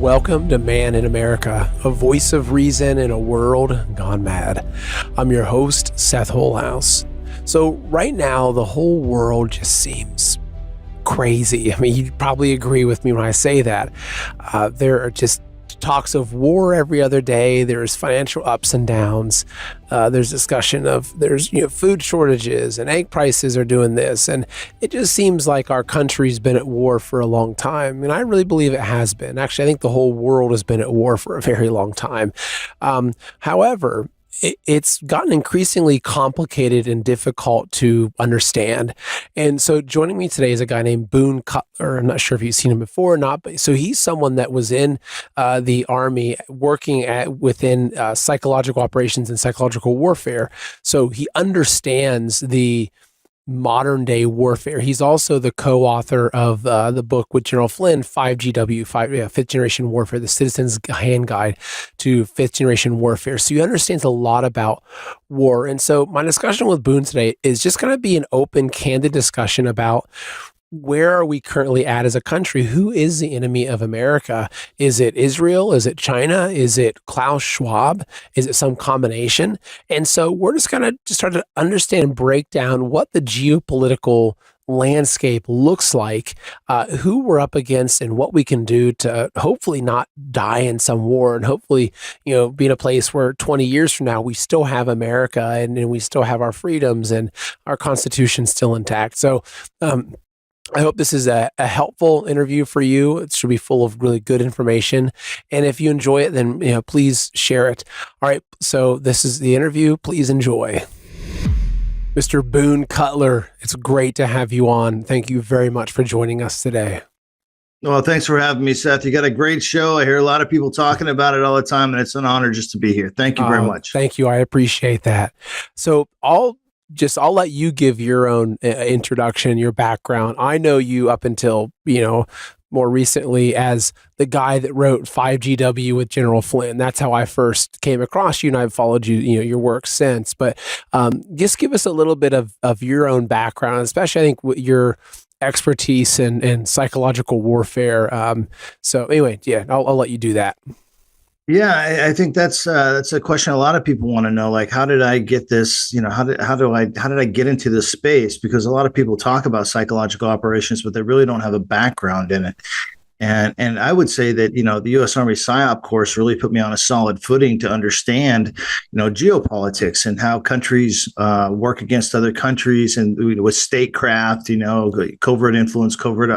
Welcome to Man in America, a voice of reason in a world gone mad. I'm your host, Seth Holhouse. So right now, the whole world just seems crazy. I mean, you'd probably agree with me when I say that. There are just talks of war every other day. There's financial ups and downs. There's discussion of food shortages and egg prices are doing this. And it just seems like our country's been at war for a long time. And I really believe it has been. Actually, I think the whole world has been at war for a very long time. However, it's gotten increasingly complicated and difficult to understand. And so joining me today is a guy named Boone Cutler. I'm not sure if you've seen him before or not, but so he's someone that was in the Army working within psychological operations and psychological warfare. So he understands the modern day warfare. He's also the co-author of the book with General Flynn, 5GW, Fifth Generation Warfare, the Citizen's Hand Guide to Fifth Generation Warfare. So he understands a lot about war. And so my discussion with Boone today is just going to be an open, candid discussion about where are we currently at as a country? Who is the enemy of America? Is it Israel? Is it China? Is it Klaus Schwab? Is it some combination? And so we're just going to just try to understand and break down what the geopolitical landscape looks like, who we're up against, and what we can do to hopefully not die in some war, and hopefully, be in a place where 20 years from now we still have America and we still have our freedoms and our Constitution still intact. So, I hope this is a helpful interview for you. It should be full of really good information. And if you enjoy it, then please share it. All right, so this is the interview. Please enjoy. Mr. Boone Cutler, it's great to have you on. Thank you very much for joining us today. Well, thanks for having me, Seth. You got a great show. I hear a lot of people talking about it all the time, and it's an honor just to be here. Thank you very much. Thank you. I appreciate that. So I'll let you give your own introduction, your background. I know you up until, more recently as the guy that wrote 5GW with General Flynn. That's how I first came across you, and I've followed your work since. But just give us a little bit of your own background, especially I think with your expertise in psychological warfare. So anyway, yeah, I'll let you do that. Yeah, I think that's a question a lot of people want to know. Like, how did I get this? How did I get into this space? Because a lot of people talk about psychological operations, but they really don't have a background in it. And I would say that the U.S. Army PSYOP course really put me on a solid footing to understand geopolitics and how countries work against other countries and with statecraft, covert influence, covert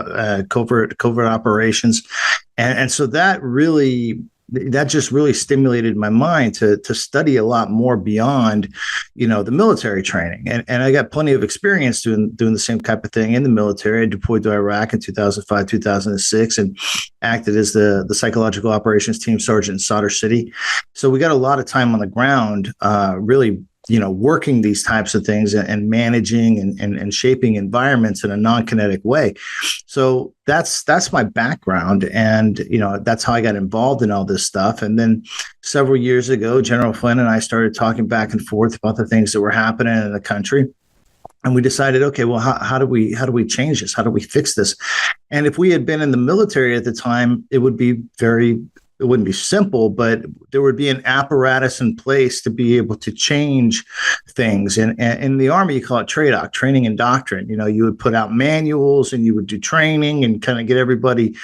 operations, and so that just really stimulated my mind to study a lot more beyond, the military training. And I got plenty of experience doing the same type of thing in the military. I deployed to Iraq in 2005, 2006, and acted as the psychological operations team sergeant in Sadr City. So we got a lot of time on the ground, really working these types of things and managing and shaping environments in a non-kinetic way. So that's my background. And, that's how I got involved in all this stuff. And then several years ago, General Flynn and I started talking back and forth about the things that were happening in the country. And we decided, okay, well, how do we change this? How do we fix this? And if we had been in the military at the time, it wouldn't be simple, but there would be an apparatus in place to be able to change things. And in the Army, you call it TRADOC, training and doctrine. You would put out manuals and you would do training and kind of get everybody,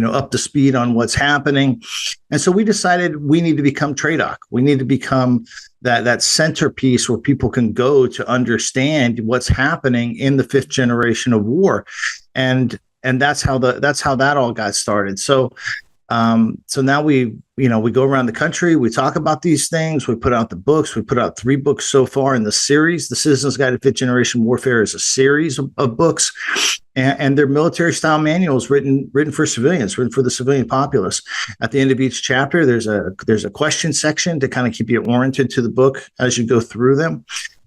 up to speed on what's happening. And so we decided we need to become TRADOC. We need to become that centerpiece where people can go to understand what's happening in the fifth generation of war. And that's how that all got started. So now we go around the country, we talk about these things, we put out the books, we put out 3 books so far in the series. The Citizen's Guide to Fifth Generation Warfare is a series of books, and they're military style manuals written for civilians, written for the civilian populace. At the end of each chapter, there's a question section to kind of keep you oriented to the book as you go through them.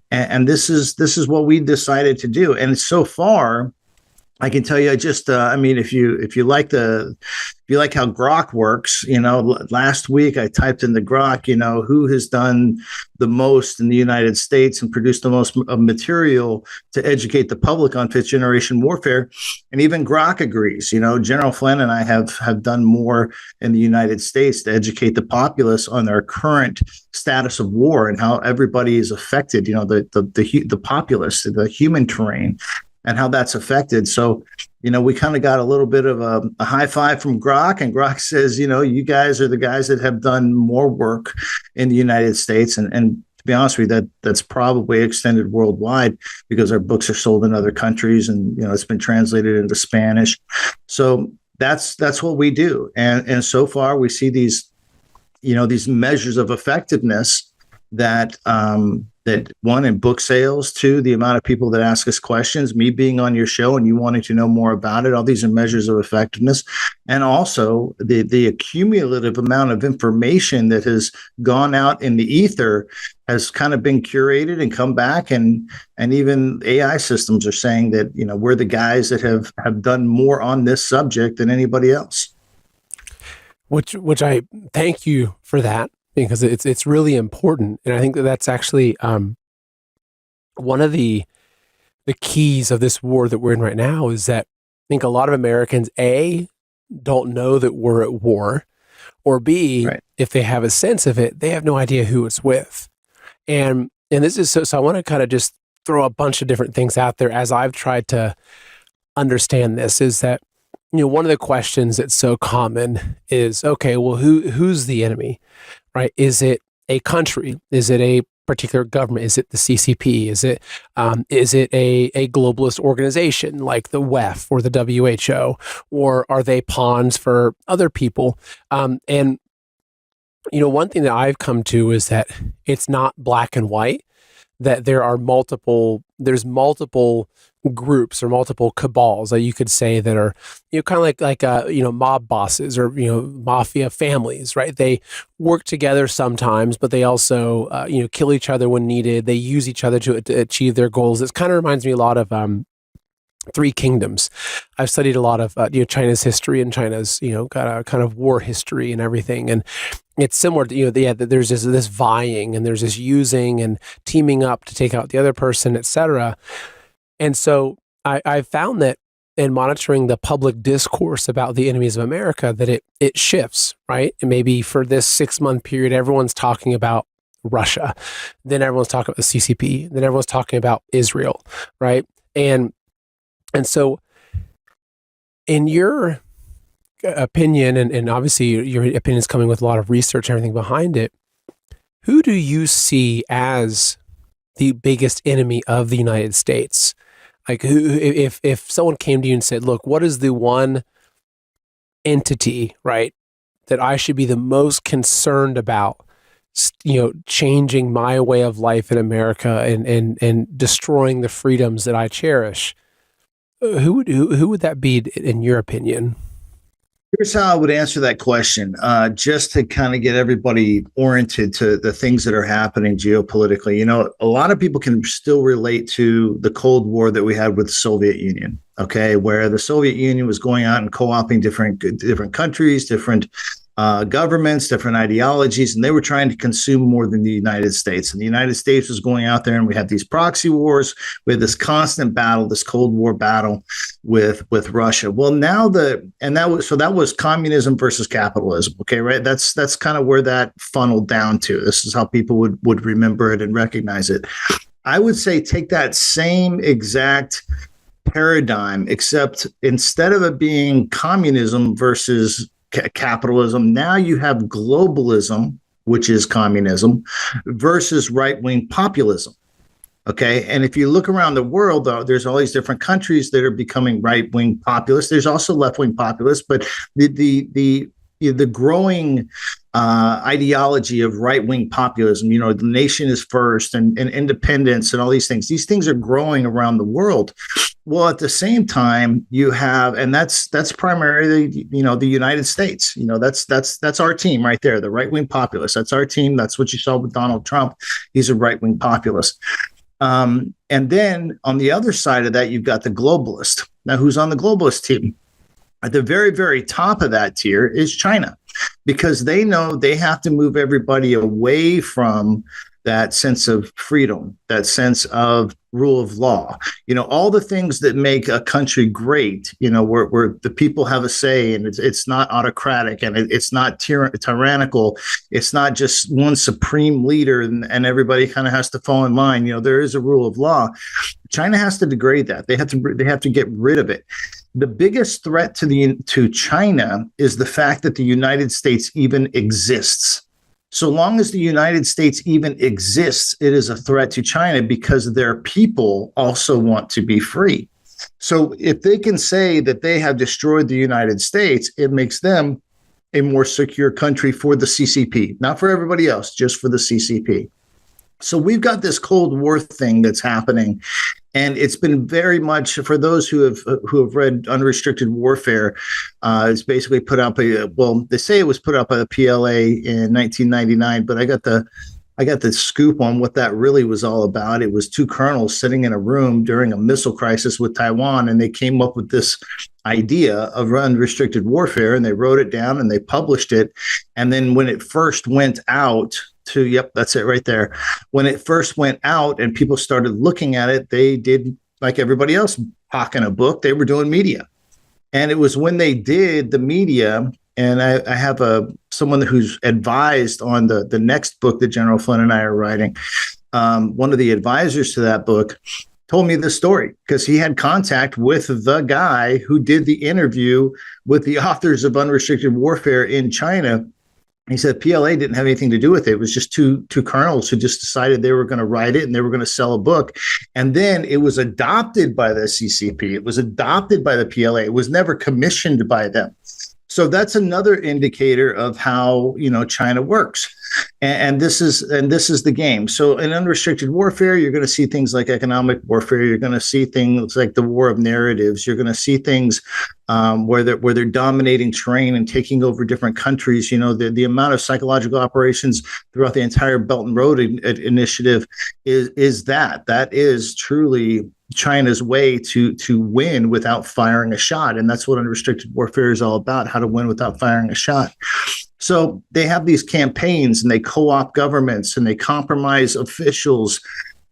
And this is what we decided to do. And so far, I can tell you, I mean, if you like how Grok works, last week I typed in the Grok, who has done the most in the United States and produced the most material to educate the public on fifth generation warfare, and even Grok agrees. General Flynn and I have done more in the United States to educate the populace on their current status of war and how everybody is affected. The populace, the human terrain, and how that's affected. So, we kind of got a little bit of a high five from Grok, and Grok says, you guys are the guys that have done more work in the United States. And to be honest with you, that's probably extended worldwide because our books are sold in other countries, and, it's been translated into Spanish. So that's what we do. And so far we see these measures of effectiveness that one, in book sales, two, the amount of people that ask us questions, me being on your show and you wanting to know more about it, all these are measures of effectiveness. And also the accumulative amount of information that has gone out in the ether has kind of been curated and come back. And even AI systems are saying that, we're the guys that have done more on this subject than anybody else. Which I thank you for that, because it's really important. And I think that's actually one of the keys of this war that we're in right now is that I think a lot of Americans, A, don't know that we're at war, or B, right, if they have a sense of it, they have no idea who it's with. And this is so I want to kind of just throw a bunch of different things out there as I've tried to understand this, is that one of the questions that's so common is, okay, well, who's the enemy, right? Is it a country? Is it a particular government? Is it the CCP? Is it a globalist organization like the WEF or the WHO, or are they pawns for other people? And one thing that I've come to is that it's not black and white, that there's multiple groups or multiple cabals that you could say that are, kind of like mob bosses or, mafia families, right? They work together sometimes, but they also, kill each other when needed. They use each other to achieve their goals. This kind of reminds me a lot of, Three Kingdoms. I've studied a lot of, China's history and China's, kind of war history and everything. And it's similar to, that there's this vying and there's this using and teaming up to take out the other person, et cetera. And so I've found that in monitoring the public discourse about the enemies of America, that it shifts, right? And maybe for this 6-month period, everyone's talking about Russia. Then everyone's talking about the CCP. Then everyone's talking about Israel, right? And so in your opinion, and obviously your opinion is coming with a lot of research and everything behind it, who do you see as the biggest enemy of the United States? Like, who, if someone came to you and said, look, what is the one entity, right, that I should be the most concerned about, changing my way of life in America and destroying the freedoms that I cherish? Who would that be in your opinion? Here's how I would answer that question, just to kind of get everybody oriented to the things that are happening geopolitically. A lot of people can still relate to the Cold War that we had with the Soviet Union, okay, where the Soviet Union was going out and co-opting different countries, different governments, different ideologies, and they were trying to consume more than the United States. And the United States was going out there, and we had these proxy wars, we had this constant battle, this Cold War battle with Russia. Well, that was communism versus capitalism. Okay, right? That's kind of where that funneled down to. This is how people would remember it and recognize it. I would say take that same exact paradigm, except instead of it being communism versus capitalism, now you have globalism, which is communism, versus right-wing populism. Okay. And if you look around the world, though, there's all these different countries that are becoming right-wing populist. There's also left-wing populists, but the growing ideology of right-wing populism, the nation is first and independence and all these things are growing around the world. Well, at the same time, you have, and that's primarily, the United States. That's our team right there, the right-wing populist. That's our team. That's what you saw with Donald Trump. He's a right-wing populist. And then on the other side of that, you've got the globalist. Now, who's on the globalist team? At the very, very top of that tier is China, because they know they have to move everybody away from that sense of freedom, that sense of rule of law, all the things that make a country great, where the people have a say, and it's not autocratic, and it's not tyrannical. It's not just one supreme leader and everybody kind of has to fall in line. There is a rule of law. China has to degrade that. They have to get rid of it. The biggest threat to China is the fact that the United States even exists. So long as the United States even exists, it is a threat to China, because their people also want to be free. So if they can say that they have destroyed the United States, it makes them a more secure country for the CCP, not for everybody else, just for the CCP. So we've got this Cold War thing that's happening, and it's been very much, for those who have read Unrestricted Warfare, it's basically put out by, they say it was put out by the PLA in 1999, but I got the scoop on what that really was all about. It was two colonels sitting in a room during a missile crisis with Taiwan, and they came up with this idea of unrestricted warfare, and they wrote it down and they published it. And then when it first went out that's it right there. When it first went out and people started looking at it, they did like everybody else, hawking a book. They were doing media. And it was when they did the media, and I have someone who's advised on the next book that General Flynn and I are writing. One of the advisors to that book told me this story, because he had contact with the guy who did the interview with the authors of Unrestricted Warfare in China. He said PLA didn't have anything to do with it. It was just two colonels who just decided they were going to write it and they were going to sell a book. And then it was adopted by the CCP. It was adopted by the PLA. It was never commissioned by them. So that's another indicator of how, China works. And this is the game. So in unrestricted warfare, you're going to see things like economic warfare. You're going to see things like the war of narratives. You're going to see things where they're dominating terrain and taking over different countries. The amount of psychological operations throughout the entire Belt and Road initiative is that is truly China's way to win without firing a shot. And that's what unrestricted warfare is all about, how to win without firing a shot. So they have these campaigns and they co-opt governments and they compromise officials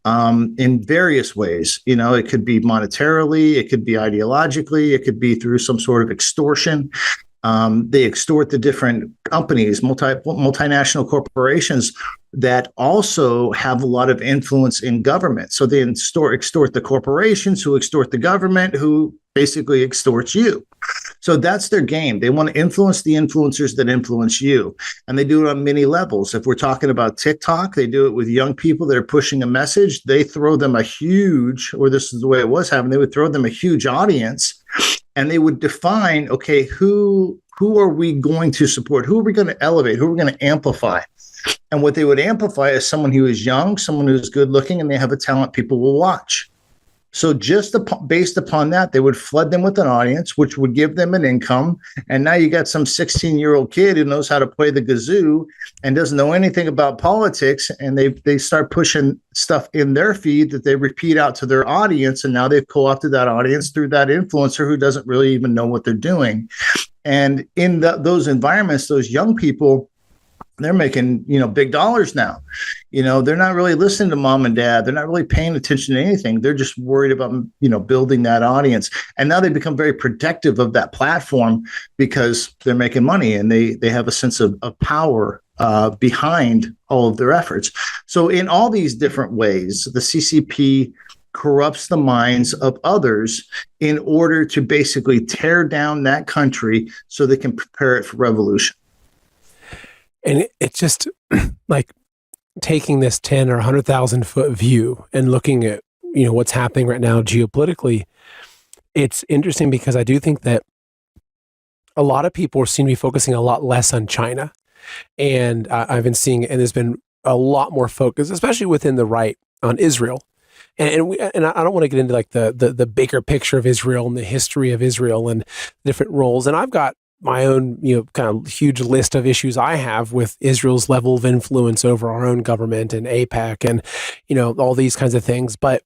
in various ways. It could be monetarily, it could be ideologically, it could be through some sort of extortion. They extort the different companies, multinational corporations that also have a lot of influence in government. So they extort the corporations who extort the government, who basically extorts you. So that's their game. They want to influence the influencers that influence you. And they do it on many levels. If we're talking about TikTok, they do it with young people that are pushing a message. They throw them a huge, or this is the way it was happening, they would throw them a huge audience, and they would define, okay, who are we going to support? Who are we going to elevate? Who are we going to amplify? And what they would amplify is someone who is young, someone who is good looking, and they have a talent people will watch. So just based upon that, they would flood them with an audience, which would give them an income. And now you got some 16-year-old kid who knows how to play the kazoo and doesn't know anything about politics. And they start pushing stuff in their feed that they repeat out to their audience. And now they've co-opted that audience through that influencer who doesn't really even know what they're doing. And in those environments, those young people, they're making, big dollars now. They're not really listening to mom and dad. They're not really paying attention to anything. They're just worried about, building that audience. And now they become very protective of that platform because they're making money and they have a sense of power behind all of their efforts. So in all these different ways, the CCP corrupts the minds of others in order to basically tear down that country so they can prepare it for revolution. And it's just like taking this 10 or 100,000 foot view and looking at, what's happening right now geopolitically. It's interesting because I do think that a lot of people seem to be focusing a lot less on China. And I've been seeing, and there's been a lot more focus, especially within the right, on Israel. And I don't want to get into like the bigger picture of Israel and the history of Israel and different roles. And I've got my own, kind of huge list of issues I have with Israel's level of influence over our own government and AIPAC and, all these kinds of things. But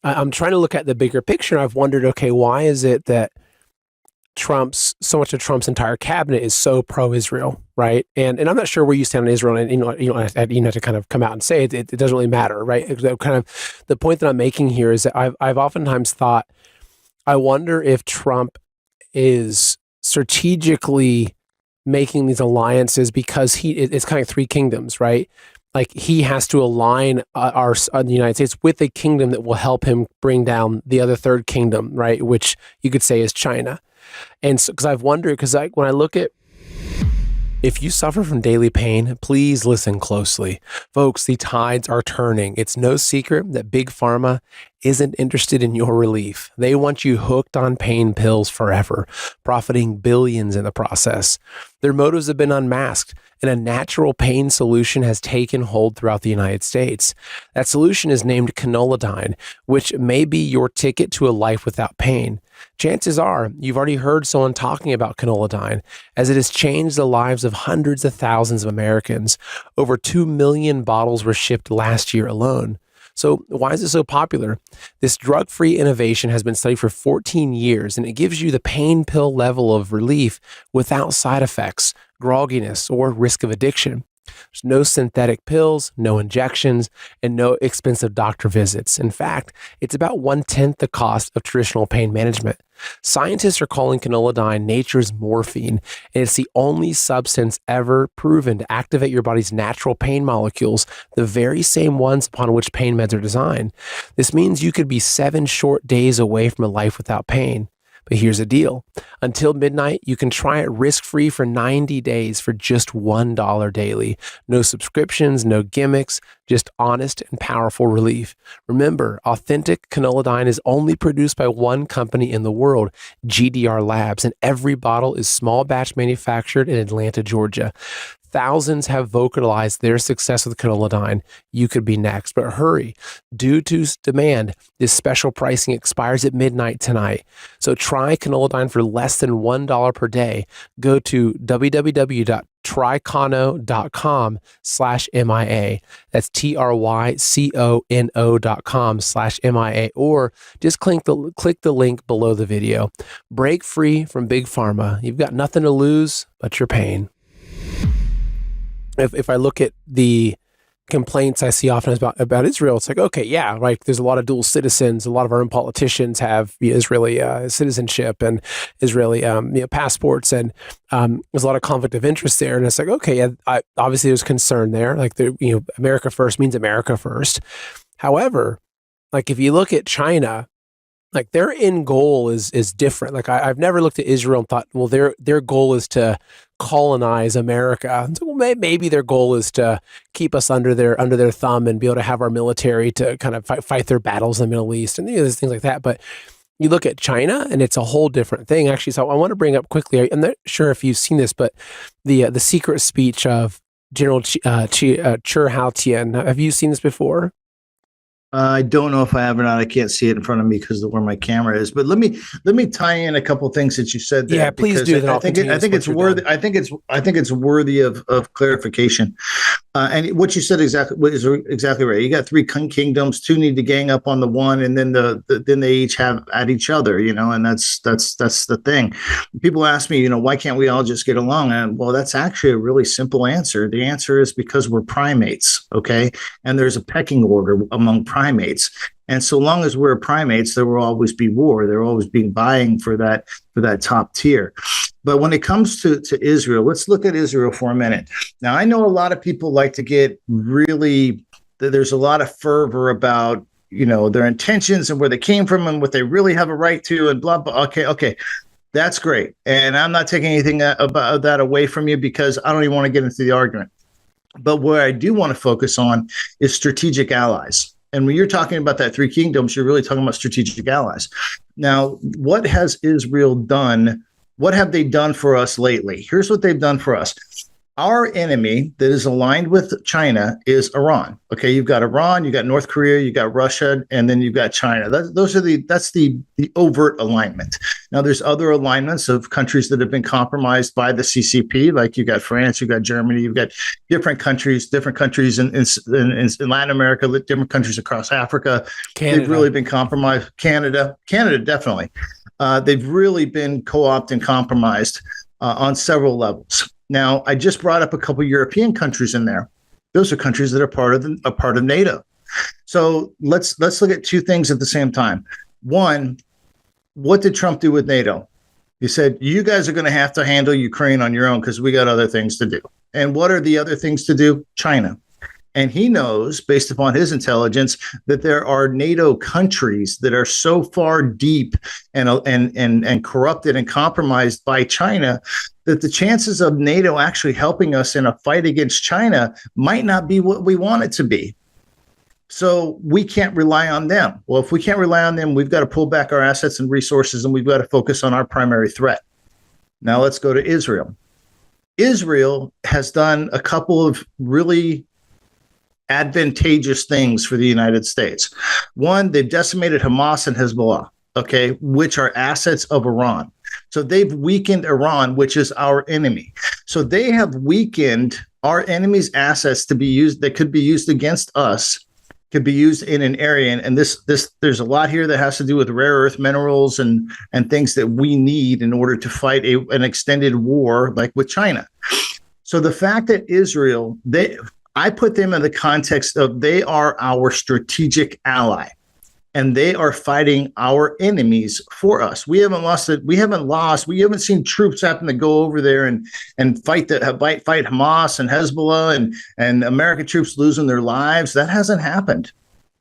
I'm trying to look at the bigger picture. I've wondered, okay, why is it that so much of Trump's entire cabinet is so pro-Israel, right? And I'm not sure where you stand on Israel, and you have to kind of come out and say it doesn't really matter, right? Kind of the point that I'm making here is that I've oftentimes thought, I wonder if Trump is strategically making these alliances because it's kind of three kingdoms, right? Like he has to align the United States with a kingdom that will help him bring down the other third kingdom, right? Which you could say is China. And so, because I've wondered, because when I look at, if you suffer from daily pain, please listen closely. Folks, the tides are turning. It's no secret that Big Pharma isn't interested in your relief. They want you hooked on pain pills forever, profiting billions in the process. Their motives have been unmasked, and a natural pain solution has taken hold throughout the United States. That solution is named Colonization, which may be your ticket to a life without pain. Chances are you've already heard someone talking about Colonization, as it has changed the lives of hundreds of thousands of Americans. Over 2 million bottles were shipped last year alone. So why is it so popular? This drug-free innovation has been studied for 14 years, and it gives you the pain pill level of relief without side effects, grogginess, or risk of addiction. There's no synthetic pills, no injections, and no expensive doctor visits. In fact, it's about 1/10 the cost of traditional pain management. Scientists are calling Colonization nature's morphine, and it's the only substance ever proven to activate your body's natural pain molecules, the very same ones upon which pain meds are designed. This means you could be 7 short days away from a life without pain. But here's the deal. Until midnight, you can try it risk-free for 90 days for just $1 daily. No subscriptions, no gimmicks, just honest and powerful relief. Remember, authentic Colonization is only produced by one company in the world, GDR Labs, and every bottle is small batch manufactured in Atlanta, Georgia. Thousands have vocalized their success with Colonization. You could be next, but hurry. Due to demand, this special pricing expires at midnight tonight. So try Colonization for less than $1 per day. Go to www.trycono.com/MIA. That's TRYCONO.com/MIA, or just click the link below the video. Break free from Big Pharma. You've got nothing to lose but your pain. If I look at the complaints I see often about Israel, it's like, okay, yeah, right. There's a lot of dual citizens. A lot of our own politicians have Israeli citizenship and Israeli passports, and there's a lot of conflict of interest there. And it's like, okay, yeah, obviously there's concern there. Like America first means America first. However, like if you look at China, like their end goal is different. Like I've never looked at Israel and thought, well, their goal is to colonize America. So, well, maybe their goal is to keep us under their thumb and be able to have our military to kind of fight their battles in the Middle East and there's things like that. But you look at China and it's a whole different thing, actually. So I want to bring up quickly, I'm not sure if you've seen this, but the secret speech of General Chur Haotian. Have you seen this before? I don't know if I have or not. I can't see it in front of me because of where my camera is. But let me tie in a couple of things that you said there. Yeah, please do. I think it's worthy. I think it's worthy of clarification. And what you said is exactly right. You got 3 kingdoms. 2 need to gang up on the one, and then then they each have at each other. And that's the thing. People ask me, why can't we all just get along? And well, that's actually a really simple answer. The answer is because we're primates. Okay, and there's a pecking order among primates. And so long as we're primates, there will always be war. There will always be vying for that top tier. But when it comes to Israel, let's look at Israel for a minute. Now, I know a lot of people like to get there's a lot of fervor about, their intentions and where they came from and what they really have a right to and blah, blah. Okay. That's great. And I'm not taking anything about that away from you because I don't even want to get into the argument. But where I do want to focus on is strategic allies. And when you're talking about that 3 kingdoms, you're really talking about strategic allies. Now, what has Israel done? What have they done for us lately? Here's what they've done for us. Our enemy that is aligned with China is Iran. Okay, you've got Iran, you got North Korea, you got Russia, and then you've got China. That's the overt alignment. Now, there's other alignments of countries that have been compromised by the CCP, like you got France, you got Germany, you've got different countries in Latin America, different countries across Africa. Canada. They've really been compromised. Canada, definitely. They've really been co-opted and compromised on several levels. Now, I just brought up a couple of European countries in there. Those are countries that are part of NATO. So let's look at two things at the same time. One, what did Trump do with NATO? He said, you guys are going to have to handle Ukraine on your own because we got other things to do. And what are the other things to do? China. And he knows, based upon his intelligence, that there are NATO countries that are so far deep and corrupted and compromised by China that the chances of NATO actually helping us in a fight against China might not be what we want it to be. So we can't rely on them. Well, if we can't rely on them, we've got to pull back our assets and resources, and we've got to focus on our primary threat. Now let's go to Israel. Israel has done a couple of really advantageous things for the United States. One, they've decimated Hamas and Hezbollah, okay, which are assets of Iran. So they've weakened Iran, which is our enemy. So they have weakened our enemy's assets to be used, that could be used against us, could be used in an area. And this there's a lot here that has to do with rare earth minerals and things that we need in order to fight an extended war like with China. So the fact that Israel, I put them in the context of they are our strategic ally, and they are fighting our enemies for us. We haven't lost it. We haven't lost. We haven't seen troops happen to go over there and fight Hamas and Hezbollah and American troops losing their lives. That hasn't happened.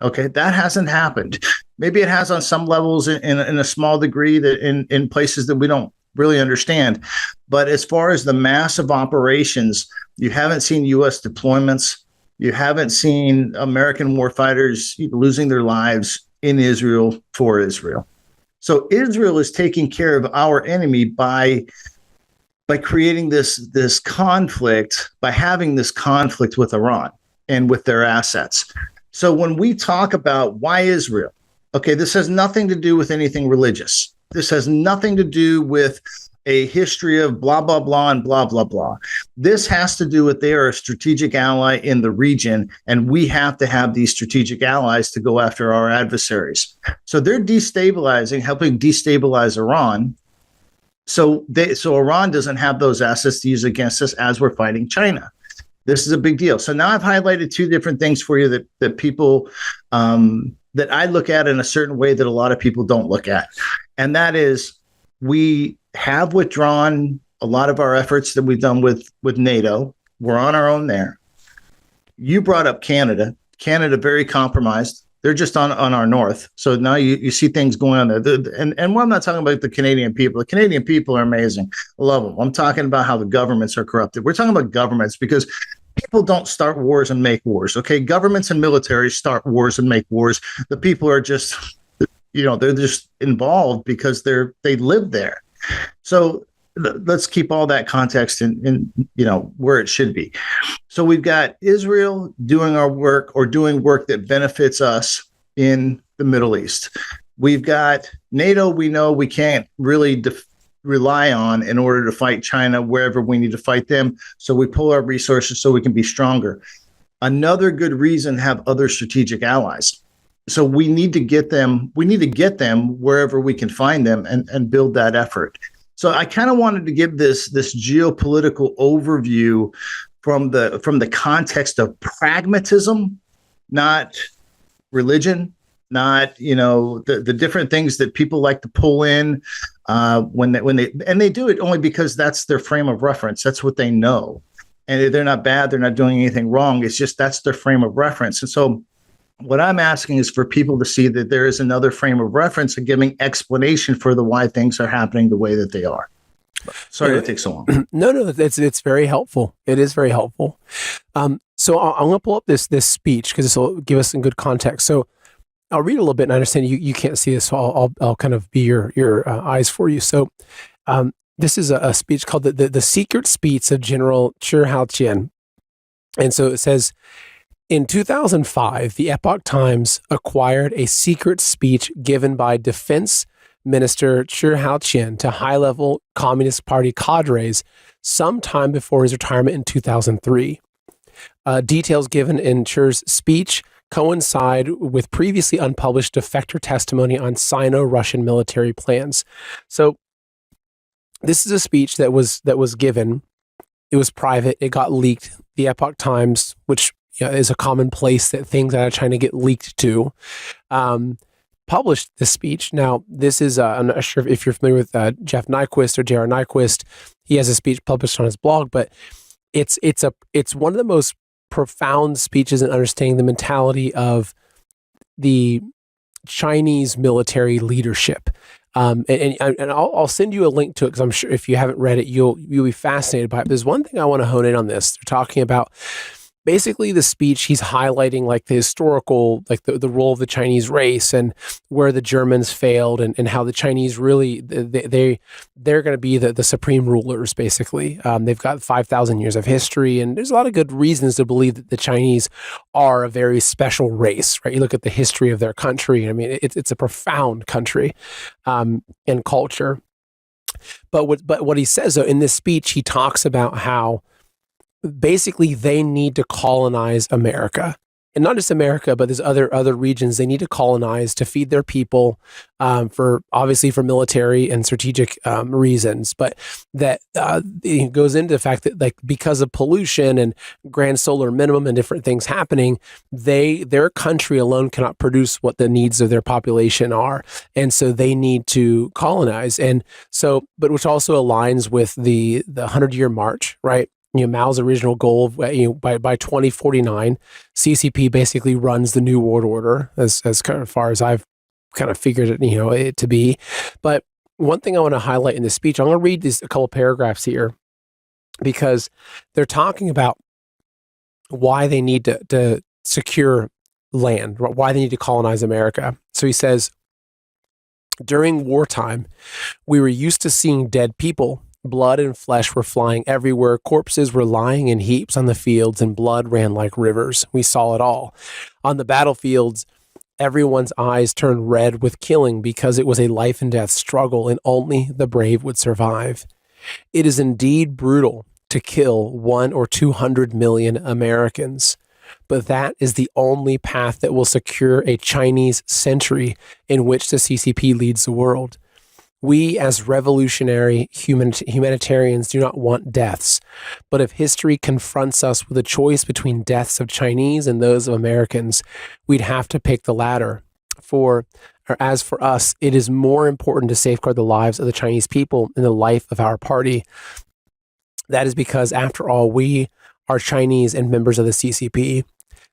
Okay, that hasn't happened. Maybe it has on some levels in a small degree that in places that we don't really understand. But as far as the massive operations, you haven't seen U.S. deployments. You haven't seen American warfighters losing their lives in Israel for Israel. So Israel is taking care of our enemy by creating this conflict, by having this conflict with Iran and with their assets. So when we talk about why Israel, okay, this has nothing to do with anything religious. This has nothing to do with a history of blah, blah, blah, and blah, blah, blah. This has to do with they are a strategic ally in the region, and we have to have these strategic allies to go after our adversaries. So they're helping destabilize Iran. So Iran doesn't have those assets to use against us as we're fighting China. This is a big deal. So now I've highlighted two different things for you that people that I look at in a certain way that a lot of people don't look at. And that is, we have withdrawn a lot of our efforts that we've done with NATO. We're on our own there. You brought up Canada. Canada, very compromised. They're just on our north. So now you see things going on there. And I'm not talking about the Canadian people. The Canadian people are amazing. I love them. I'm talking about how the governments are corrupted. We're talking about governments because people don't start wars and make wars. Okay, governments and military start wars and make wars. The people are just, they're just involved because they live there. So let's keep all that context in where it should be. So we've got Israel doing our work or doing work that benefits us in the Middle East. We've got NATO. We know we can't really rely on in order to fight China wherever we need to fight them. So we pull our resources so we can be stronger. Another good reason to have other strategic allies. So we need to get them. We need to get them wherever we can find them and build that effort. So I kind of wanted to give this geopolitical overview from the context of pragmatism, not religion, not the different things that people like to pull in when they do it only because that's their frame of reference. That's what they know, and they're not bad. They're not doing anything wrong. It's just that's their frame of reference. And so what I'm asking is for people to see that there is another frame of reference and giving explanation for why things are happening the way that they are. Sorry to take so long. No, it's very helpful. It is very helpful. So I'm going to pull up this speech because this will give us some good context. So I'll read a little bit, and I understand you can't see this, so I'll kind of be your eyes for you. So this is a speech called the Secret Speech of General Chi Haoqian. And so it says, in 2005, the Epoch Times acquired a secret speech given by Defense Minister Chi Haoqian to high-level Communist Party cadres sometime before his retirement in 2003. Details given in Chi's speech coincide with previously unpublished defector testimony on Sino-Russian military plans. So this is a speech that was given. It was private. It got leaked. The Epoch Times, which is a common place that things out of China get leaked to, published this speech. Now, this is, I'm not sure if you're familiar with Jeff Nyquist or J.R. Nyquist. He has a speech published on his blog, but it's one of the most profound speeches in understanding the mentality of the Chinese military leadership. And I'll send you a link to it, because I'm sure if you haven't read it, you'll be fascinated by it. There's one thing I want to hone in on this. They're talking about basically the speech. He's highlighting like the historical, like the role of the Chinese race and where the Germans failed, and how the Chinese really, they're going to be the supreme rulers, basically. They've got 5,000 years of history, and there's a lot of good reasons to believe that the Chinese are a very special race, right? You look at the history of their country. I mean, it's a profound country and culture. But what he says, though, in this speech, he talks about how basically they need to colonize America, and not just America, but there's other regions they need to colonize to feed their people, for military and strategic reasons. But that it goes into the fact that, like, because of pollution and grand solar minimum and different things happening, their country alone cannot produce what the needs of their population are, and so they need to colonize. And so, but which also aligns with the 100-year march, right? Mao's original goal of, by 2049, CCP basically runs the New World Order, as kind of far as I've kind of figured it to be. But one thing I want to highlight in this speech, I'm going to read a couple paragraphs here, because they're talking about why they need to secure land, why they need to colonize America. So he says, during wartime, we were used to seeing dead people. Blood and flesh were flying everywhere. Corpses were lying in heaps on the fields, and blood ran like rivers. We saw it all. On the battlefields, everyone's eyes turned red with killing, because it was a life and death struggle, and only the brave would survive. It is indeed brutal to kill 1 or 200 million Americans, but that is the only path that will secure a Chinese century in which the CCP leads the world. We, as revolutionary humanitarians, do not want deaths. But if history confronts us with a choice between deaths of Chinese and those of Americans, we'd have to pick the latter. As for us, it is more important to safeguard the lives of the Chinese people than the life of our party. That is because, after all, we are Chinese and members of the CCP.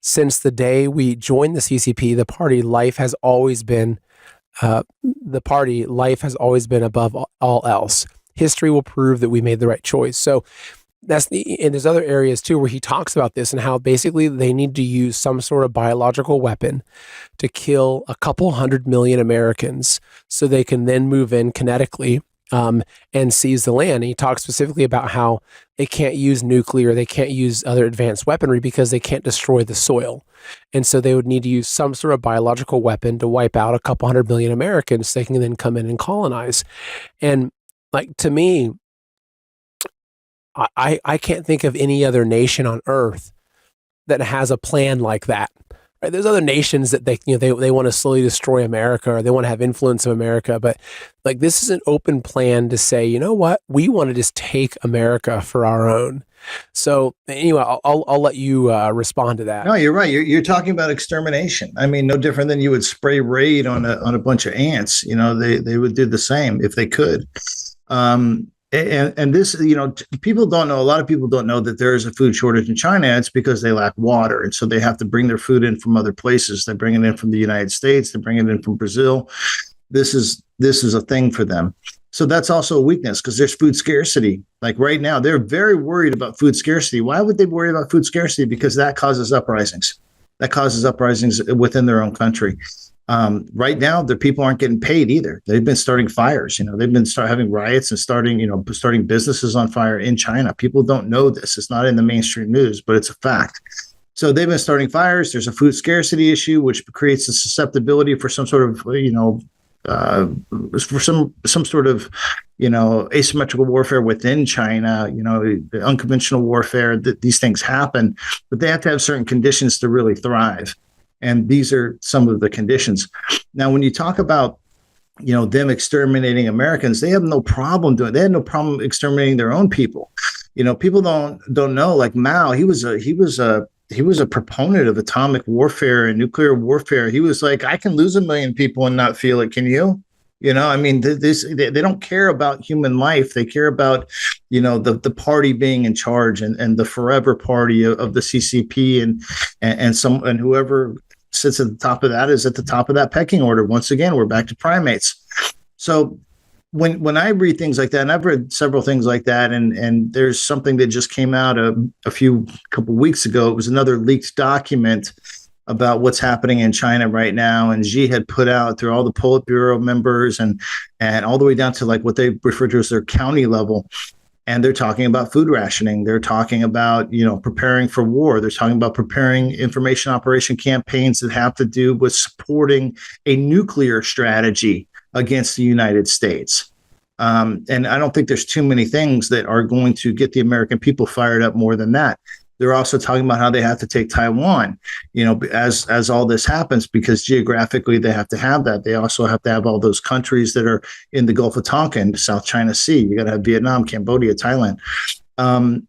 Since the day we joined the CCP, the party life has always been above all else. History will prove that we made the right choice. So and there's other areas too where he talks about this, and how basically they need to use some sort of biological weapon to kill a couple 100 million Americans, so they can then move in kinetically and seize the land. And he talks specifically about how they can't use nuclear, they can't use other advanced weaponry, because they can't destroy the soil. And so they would need to use some sort of biological weapon to wipe out a couple 100 million Americans, so they can then come in and colonize. And, like, to me, I can't think of any other nation on earth that has a plan like that. Right? There's other nations that they want to slowly destroy America, or they want to have influence of America, but, like, this is an open plan to say, you know what, we want to just take America for our own. So anyway, I'll let you respond to that. No, you're right. You're talking about extermination. I mean, no different than you would spray Raid on a bunch of ants. They would do the same if they could. And this, people don't know. A lot of people don't know that there is a food shortage in China. It's because they lack water, and so they have to bring their food in from other places. They bring it in from the United States. They bring it in from Brazil. This is a thing for them. So that's also a weakness, because there's food scarcity. Like right now, they're very worried about food scarcity. Why would they worry about food scarcity? Because that causes uprisings. That causes uprisings within their own country. Right now, the people aren't getting paid either. They've been starting fires. They've been having riots and starting businesses on fire in China. People don't know this. It's not in the mainstream news, but it's a fact. So they've been starting fires. There's a food scarcity issue, which creates a susceptibility for some sort of, for some sort of, asymmetrical warfare within China. Unconventional warfare. These things happen, but they have to have certain conditions to really thrive. And these are some of the conditions. Now, when you talk about, them exterminating Americans, they have no problem doing. They had no problem exterminating their own people. People don't know. Like Mao, he was a proponent of atomic warfare and nuclear warfare. He was like, I can lose 1 million people and not feel it. Can you? They don't care about human life. They care about, the party being in charge and the forever party of the CCP and whoever sits at the top of that is at the top of that pecking order. Once again, we're back to primates. So when I read things like that, and I've read several things like that, and there's something that just came out a couple weeks ago. It was another leaked document about what's happening in China right now. And Xi had put out through all the Politburo members and all the way down to like what they refer to as their county level. And they're talking about food rationing. They're talking about, preparing for war. They're talking about preparing information operation campaigns that have to do with supporting a nuclear strategy against the United States. And I don't think there's too many things that are going to get the American people fired up more than that. They're also talking about how they have to take Taiwan, as all this happens, because geographically they have to have that. They also have to have all those countries that are in the Gulf of Tonkin, South China Sea. You got to have Vietnam, Cambodia, Thailand.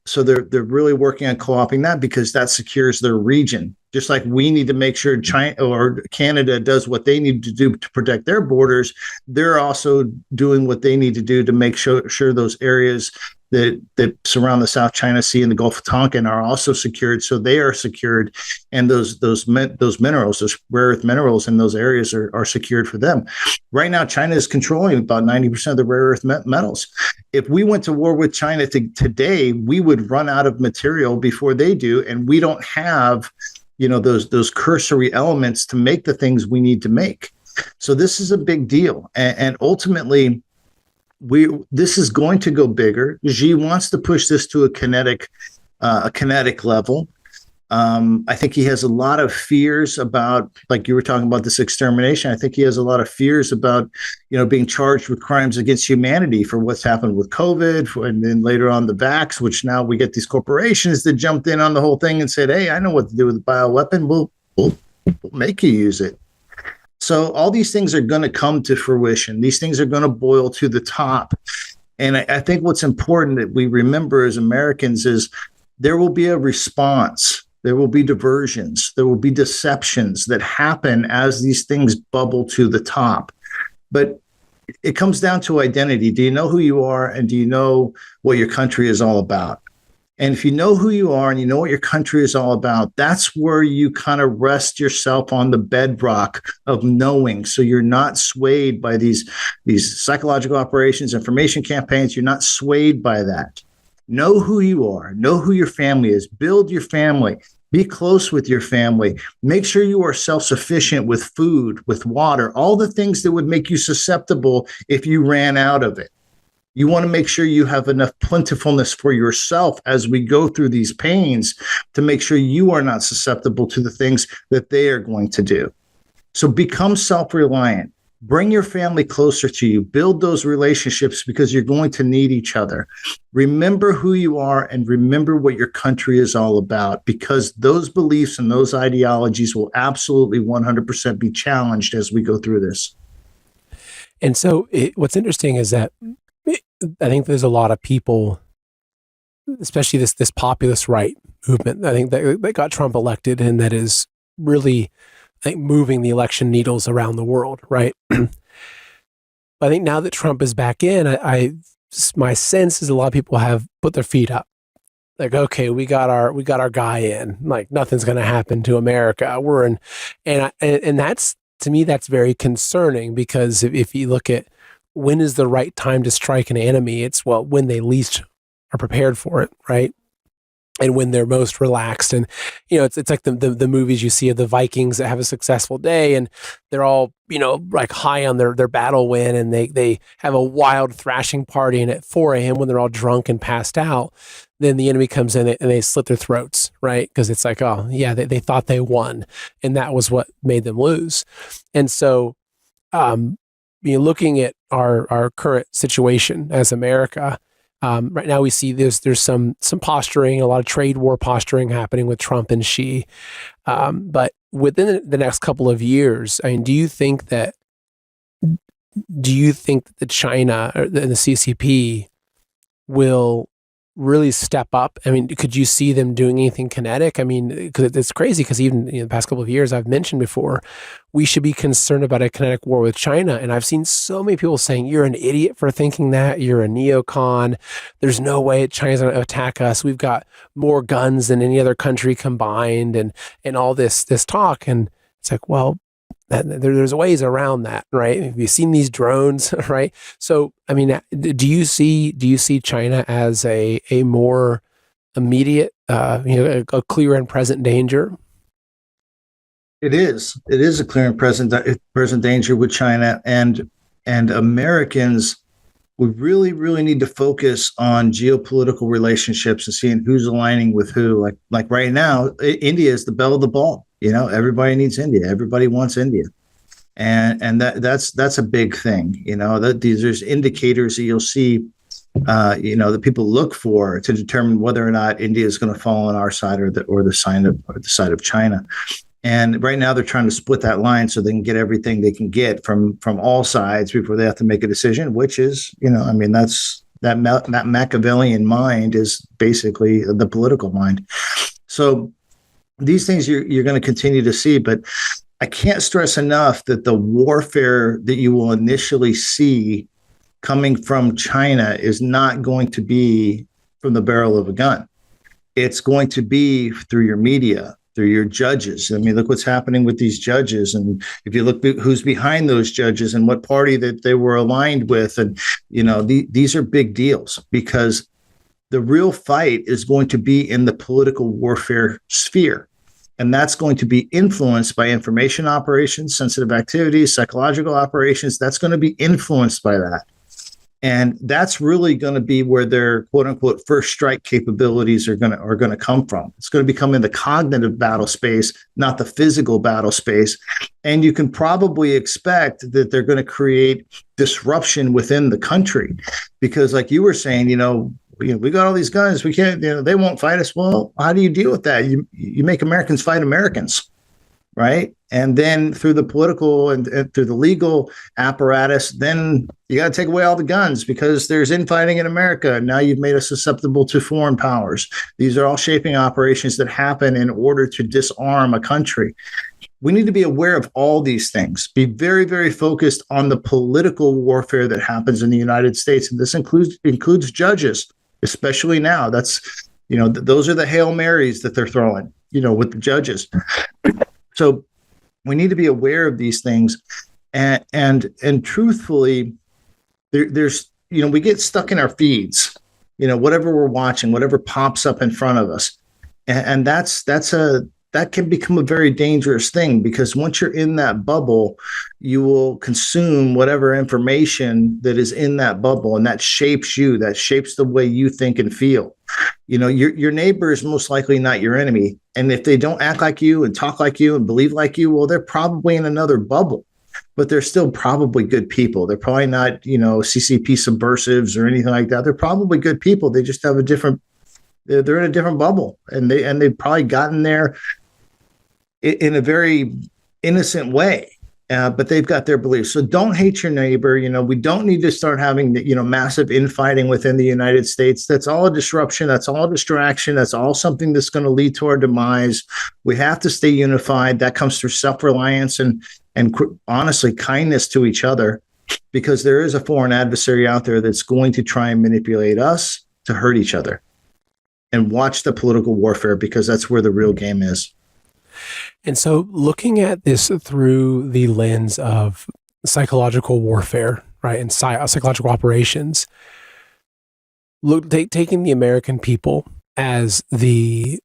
So they're really working on co-opting that because that secures their region. Just like we need to make sure China or Canada does what they need to do to protect their borders, they're also doing what they need to do to make sure those areas that surround the South China Sea and the Gulf of Tonkin are also secured. So they are secured, and those minerals, those rare earth minerals in those areas are secured for them. Right now, China is controlling about 90% of the rare earth metals. If we went to war with China today, we would run out of material before they do, and we don't have those cursory elements to make the things we need to make. So this is a big deal, and ultimately, this is going to go bigger. Xi wants to push this to a kinetic level. I think he has a lot of fears about, like you were talking about, this extermination. I think he has a lot of fears about, being charged with crimes against humanity for what's happened with COVID, and then later on the vax, which now we get these corporations that jumped in on the whole thing and said, "Hey, I know what to do with the bioweapon. We'll make you use it." So all these things are going to come to fruition. These things are going to boil to the top. And I think what's important that we remember as Americans is there will be a response. There will be diversions. There will be deceptions that happen as these things bubble to the top. But it comes down to identity. Do you know who you are, and do you know what your country is all about? And if you know who you are and you know what your country is all about, that's where you kind of rest yourself on the bedrock of knowing. So you're not swayed by these psychological operations, information campaigns. You're not swayed by that. Know who you are. Know who your family is. Build your family. Be close with your family. Make sure you are self-sufficient with food, with water, all the things that would make you susceptible if you ran out of it. You want to make sure you have enough plentifulness for yourself as we go through these pains to make sure you are not susceptible to the things that they are going to do. So become self-reliant. Bring your family closer to you. Build those relationships because you're going to need each other. Remember who you are and remember what your country is all about, because those beliefs and those ideologies will absolutely 100% be challenged as we go through this. And so what's interesting is that I think there's a lot of people, especially this populist right movement, I think that got Trump elected, and that is really, I think, moving the election needles around the world, right? But I think now that Trump is back in, my sense is a lot of people have put their feet up. Like, okay, we got our guy in. Like, nothing's going to happen to America. We're in, and that's, to me, that's very concerning, because if you look at when is the right time to strike an enemy, it's when they least are prepared for it, right? and when they're most relaxed. And, it's like the movies you see of the Vikings that have a successful day, and they're all, like high on their battle win, and they have a wild thrashing party. And at 4 a.m. when they're all drunk and passed out, then the enemy comes in and they slit their throats, right? Because it's like, oh yeah, they thought they won, and that was what made them lose. And so, looking at our current situation as America, right now we see there's some posturing, a lot of trade war posturing happening with Trump and Xi. But within the next couple of years, I mean, do you think that the China or the CCP will really step up? I mean, could you see them doing anything kinetic? I mean, because it's crazy, because even the past couple of years, I've mentioned before, we should be concerned about a kinetic war with China. And I've seen so many people saying, you're an idiot for thinking that. You're a neocon. There's no way China's going to attack us. We've got more guns than any other country combined, and all this talk. And it's like, well, there's ways around that, right? Have you seen these drones, right? So, I mean, do you see China as a more immediate, a clear and present danger? It is a clear and present danger with China, and Americans. We really need to focus on geopolitical relationships and seeing who's aligning with who. Like right now, India is the belle of the ball. Everybody needs India. Everybody wants India, and that's a big thing. There's indicators that you'll see, that people look for to determine whether or not India is going to fall on our side or the side of China. And right now they're trying to split that line so they can get everything they can get from all sides before they have to make a decision, which is, that's that Machiavellian mind is basically the political mind. So these things you're going to continue to see, but I can't stress enough that the warfare that you will initially see coming from China is not going to be from the barrel of a gun. It's going to be through your media, through your judges. I mean, look what's happening with these judges. And if you look who's behind those judges and what party that they were aligned with, and, these are big deals, because the real fight is going to be in the political warfare sphere. And that's going to be influenced by information operations, sensitive activities, psychological operations. That's going to be influenced by that. And that's really going to be where their quote unquote first strike capabilities are going to come from. It's going to become in the cognitive battle space, not the physical battle space. And you can probably expect that they're going to create disruption within the country, because like you were saying, we got all these guns. We can't, they won't fight us. Well, how do you deal with that? You make Americans fight Americans, right? And then through the political and through the legal apparatus, then you got to take away all the guns because there's infighting in America. Now you've made us susceptible to foreign powers. These are all shaping operations that happen in order to disarm a country. We need to be aware of all these things, be very, very focused on the political warfare that happens in the United States. And this includes judges, especially now. That's, those are the Hail Marys that they're throwing, with the judges. So we need to be aware of these things, and truthfully, there's we get stuck in our feeds, whatever we're watching, whatever pops up in front of us, and that can become a very dangerous thing, because once you're in that bubble, you will consume whatever information that is in that bubble, and that shapes you, that shapes the way you think and feel. Your neighbor is most likely not your enemy. And if they don't act like you and talk like you and believe like you, well, they're probably in another bubble, but they're still probably good people. They're probably not, CCP subversives or anything like that. They're probably good people. They just have they're in a different bubble, and they've probably gotten there in a very innocent way. But they've got their beliefs. So don't hate your neighbor. We don't need to start having, massive infighting within the United States. That's all a disruption. That's all a distraction. That's all something that's going to lead to our demise. We have to stay unified. That comes through self-reliance and honestly, kindness to each other, because there is a foreign adversary out there that's going to try and manipulate us to hurt each other. And watch the political warfare, because that's where the real game is. And so looking at this through the lens of psychological warfare, right, and psychological operations, taking the American people as the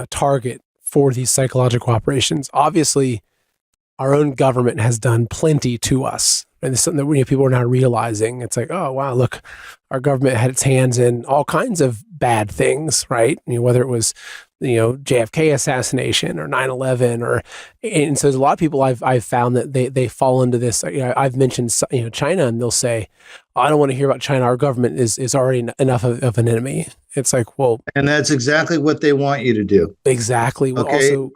target for these psychological operations. Obviously, our own government has done plenty to us. And it's something that people are now realizing. It's like, oh, wow, look, our government had its hands in all kinds of bad things, right? Whether it was, JFK assassination or 9/11, and so there's a lot of people I've found that they fall into this. I've mentioned, China, and they'll say, oh, I don't want to hear about China. Our government is already enough of an enemy. It's like, well, and that's exactly what they want you to do. Exactly. Okay. Also,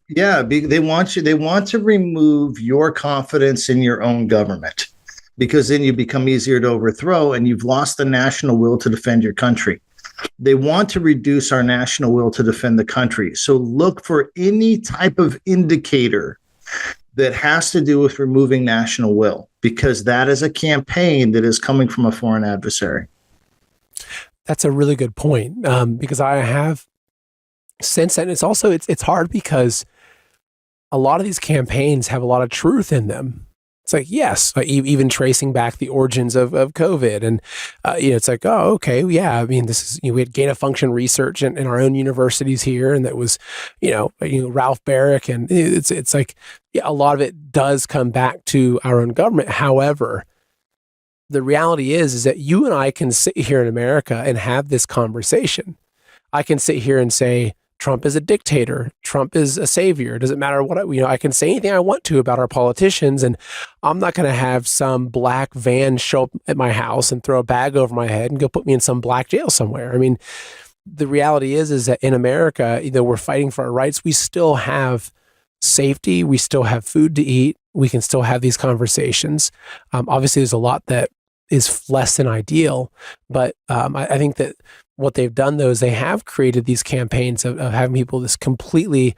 they want to remove your confidence in your own government, because then you become easier to overthrow and you've lost the national will to defend your country. They want to reduce our national will to defend the country. So look for any type of indicator that has to do with removing national will, because that is a campaign that is coming from a foreign adversary. That's a really good point, because I have sensed that. And it's also, it's hard because a lot of these campaigns have a lot of truth in them. It's like, yes, even tracing back the origins of COVID. And, it's like, oh, okay, yeah. I mean, this is, we had gain of function research in our own universities here. And that was, Ralph Barrick. And it's like, yeah, a lot of it does come back to our own government. However, the reality is that you and I can sit here in America and have this conversation. I can sit here and say, Trump is a dictator. Trump is a savior. It doesn't matter what I can say anything I want to about our politicians, and I'm not going to have some black van show up at my house and throw a bag over my head and go put me in some black jail somewhere. I mean, the reality is that in America, we're fighting for our rights. We still have safety. We still have food to eat. We can still have these conversations. Obviously, there's a lot that is less than ideal, but I think that what they've done, though, is they have created these campaigns of having people just completely,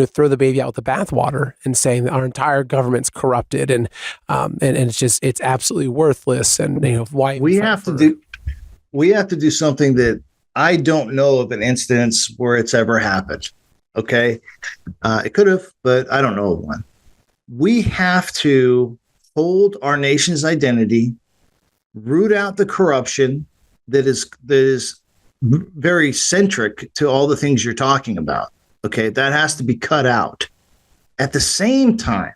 throw the baby out with the bathwater and saying that our entire government's corrupted and it's absolutely worthless. And why we have to do something that I don't know of an instance where it's ever happened. Okay, it could have, but I don't know of one. We have to hold our nation's identity, root out the corruption that is very centric to all the things you're talking about. Okay, that has to be cut out. At the same time,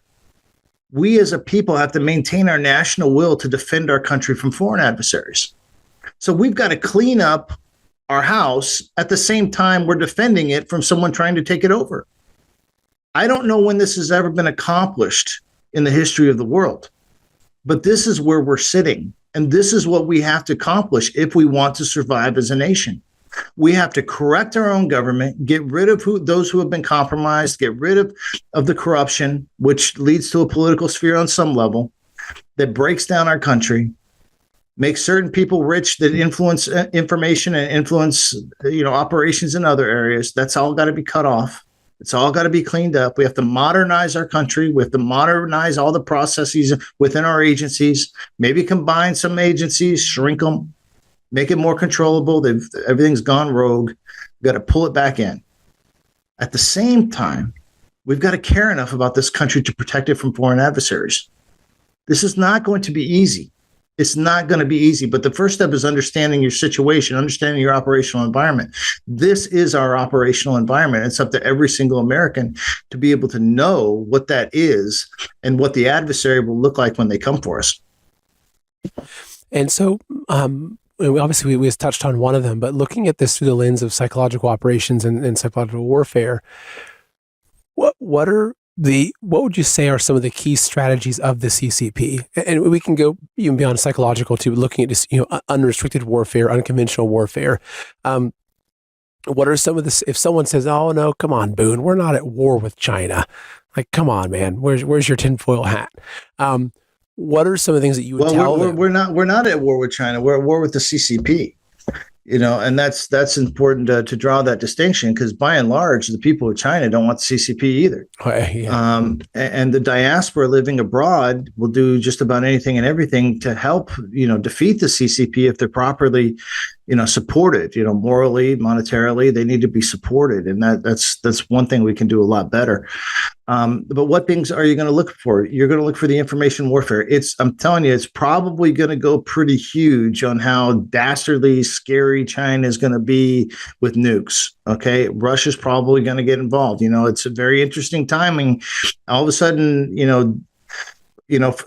we as a people have to maintain our national will to defend our country from foreign adversaries. So we've got to clean up our house at the same time we're defending it from someone trying to take it over. I don't know when this has ever been accomplished in the history of the world, but this is where we're sitting. And this is what we have to accomplish if we want to survive as a nation. We have to correct our own government, get rid of those who have been compromised, get rid of the corruption, which leads to a political sphere on some level that breaks down our country, make certain people rich that influence information and influence operations in other areas. That's all got to be cut off. It's all got to be cleaned up. We have to modernize our country. We have to modernize all the processes within our agencies, maybe combine some agencies, shrink them, make it more controllable. Everything's gone rogue. We've got to pull it back in. At the same time, we've got to care enough about this country to protect it from foreign adversaries. This is not going to be easy. It's not going to be easy, but the first step is understanding your situation, understanding your operational environment. This is our operational environment. It's up to every single American to be able to know what that is and what the adversary will look like when they come for us. And so, obviously, we just touched on one of them, but looking at this through the lens of psychological operations and psychological warfare, what would you say are some of the key strategies of the CCP? And we can go even beyond psychological to looking at just, unrestricted warfare, unconventional warfare. What are some of the, if someone says, oh no, come on, Boone, we're not at war with China. Like, come on, man, where's your tinfoil hat? What are some of the things that you would tell them? We're not at war with China. We're at war with the CCP. And that's important to draw that distinction, because by and large, the people of China don't want the CCP either. Yeah. And the diaspora living abroad will do just about anything and everything to help, defeat the CCP if they're properly, supported, morally, monetarily. They need to be supported. And that's one thing we can do a lot better. But what things are you going to look for? You're going to look for the information warfare. I'm telling you, it's probably going to go pretty huge on how dastardly scary China is going to be with nukes. Okay. Russia's probably going to get involved. It's a very interesting timing. All of a sudden,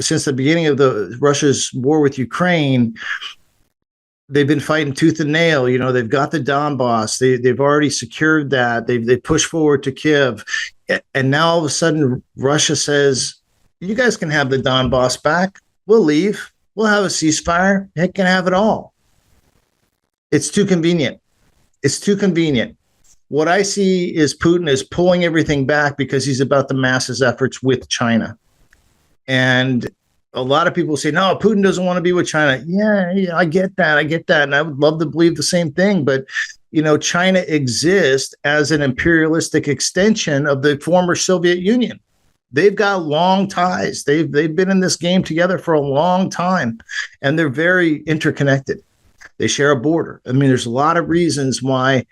since the beginning of Russia's war with Ukraine, they've been fighting tooth and nail. They've got the Donbass. They've already secured that. They pushed forward to Kiev. And now all of a sudden, Russia says, you guys can have the Donbass back. We'll leave. We'll have a ceasefire. Heck, can have it all. It's too convenient. It's too convenient. What I see is Putin is pulling everything back because he's about to mass his efforts with China. And a lot of people say, no, Putin doesn't want to be with China. Yeah, I get that. And I would love to believe the same thing. But China exists as an imperialistic extension of the former Soviet Union. They've got long ties. They've been in this game together for a long time, and they're very interconnected. They share a border. I mean, there's a lot of reasons why.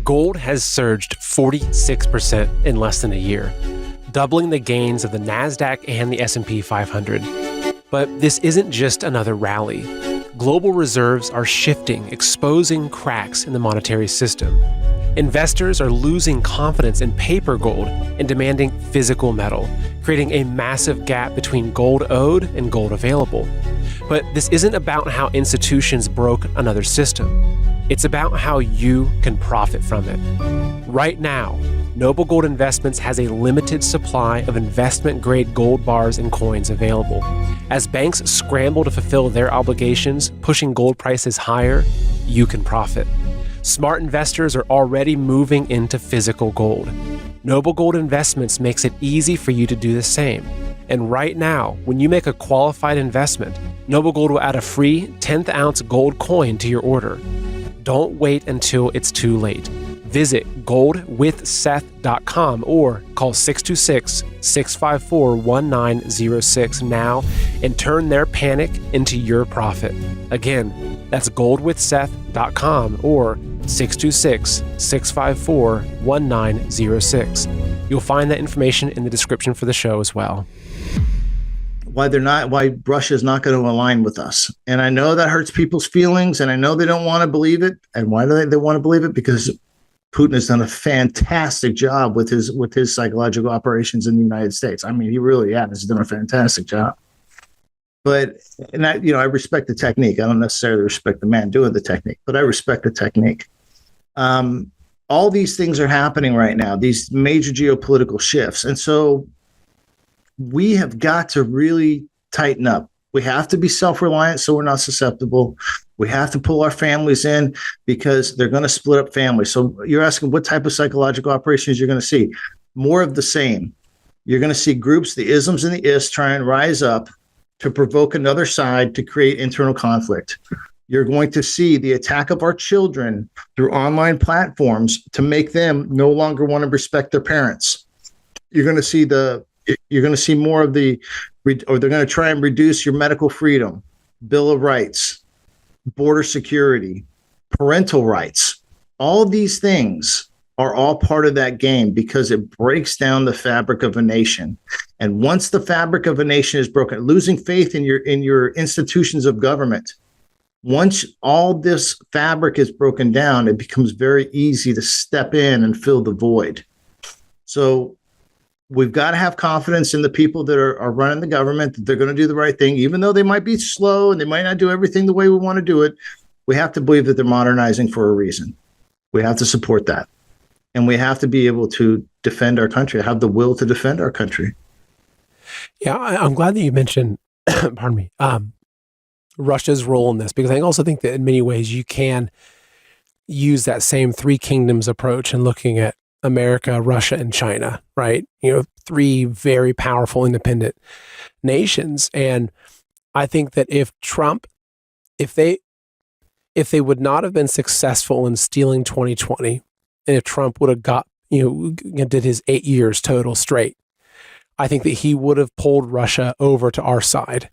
Gold has surged 46% in less than a year, doubling the gains of the NASDAQ and the S&P 500. But this isn't just another rally. Global reserves are shifting, exposing cracks in the monetary system. Investors are losing confidence in paper gold and demanding physical metal, creating a massive gap between gold owed and gold available. But this isn't about how institutions broke another system. It's about how you can profit from it. Right now, Noble Gold Investments has a limited supply of investment-grade gold bars and coins available. As banks scramble to fulfill their obligations, pushing gold prices higher, you can profit. Smart investors are already moving into physical gold. Noble Gold Investments makes it easy for you to do the same. And right now, when you make a qualified investment, Noble Gold will add a free 10th ounce gold coin to your order. Don't wait until it's too late. Visit goldwithseth.com or call 626-654-1906 now and turn their panic into your profit. Again, that's goldwithseth.com or 626-654-1906. You'll find that information in the description for the show as well. Why Russia's not going to align with us. And I know that hurts people's feelings, and I know they don't want to believe it. And why do they want to believe it? Because Putin has done a fantastic job with his psychological operations in the United States. I mean, he really has done a fantastic job. But, and I respect the technique. I don't necessarily respect the man doing the technique, but I respect the technique. All these things are happening right now, these major geopolitical shifts. And so we have got to really tighten up. We have to be self-reliant so we're not susceptible. We have to pull our families in because they're going to split up families. So you're asking what type of psychological operations you're going to see. More of the same. You're going to see groups, the isms and the ists, try and rise up to provoke another side to create internal conflict. You're going to see the attack of our children through online platforms to make them no longer want to respect their parents. You're going to see more of they're going to try and reduce your medical freedom, Bill of Rights, border security, parental rights. All these things are all part of that game because it breaks down the fabric of a nation. And once the fabric of a nation is broken, losing faith in your institutions of government, once all this fabric is broken down, it becomes very easy to step in and fill the void. So we've got to have confidence in the people that are running the government, that they're going to do the right thing, even though they might be slow and they might not do everything the way we want to do it. We have to believe that they're modernizing for a reason. We have to support that. And we have to be able to defend our country, have the will to defend our country. Yeah, I'm glad that you mentioned, pardon me, Russia's role in this, because I also think that in many ways you can use that same three kingdoms approach in looking at America, Russia, and China, right? Three very powerful independent nations. And I think that if they would not have been successful in stealing 2020, and if Trump would have did his 8 years total straight, I think that he would have pulled Russia over to our side.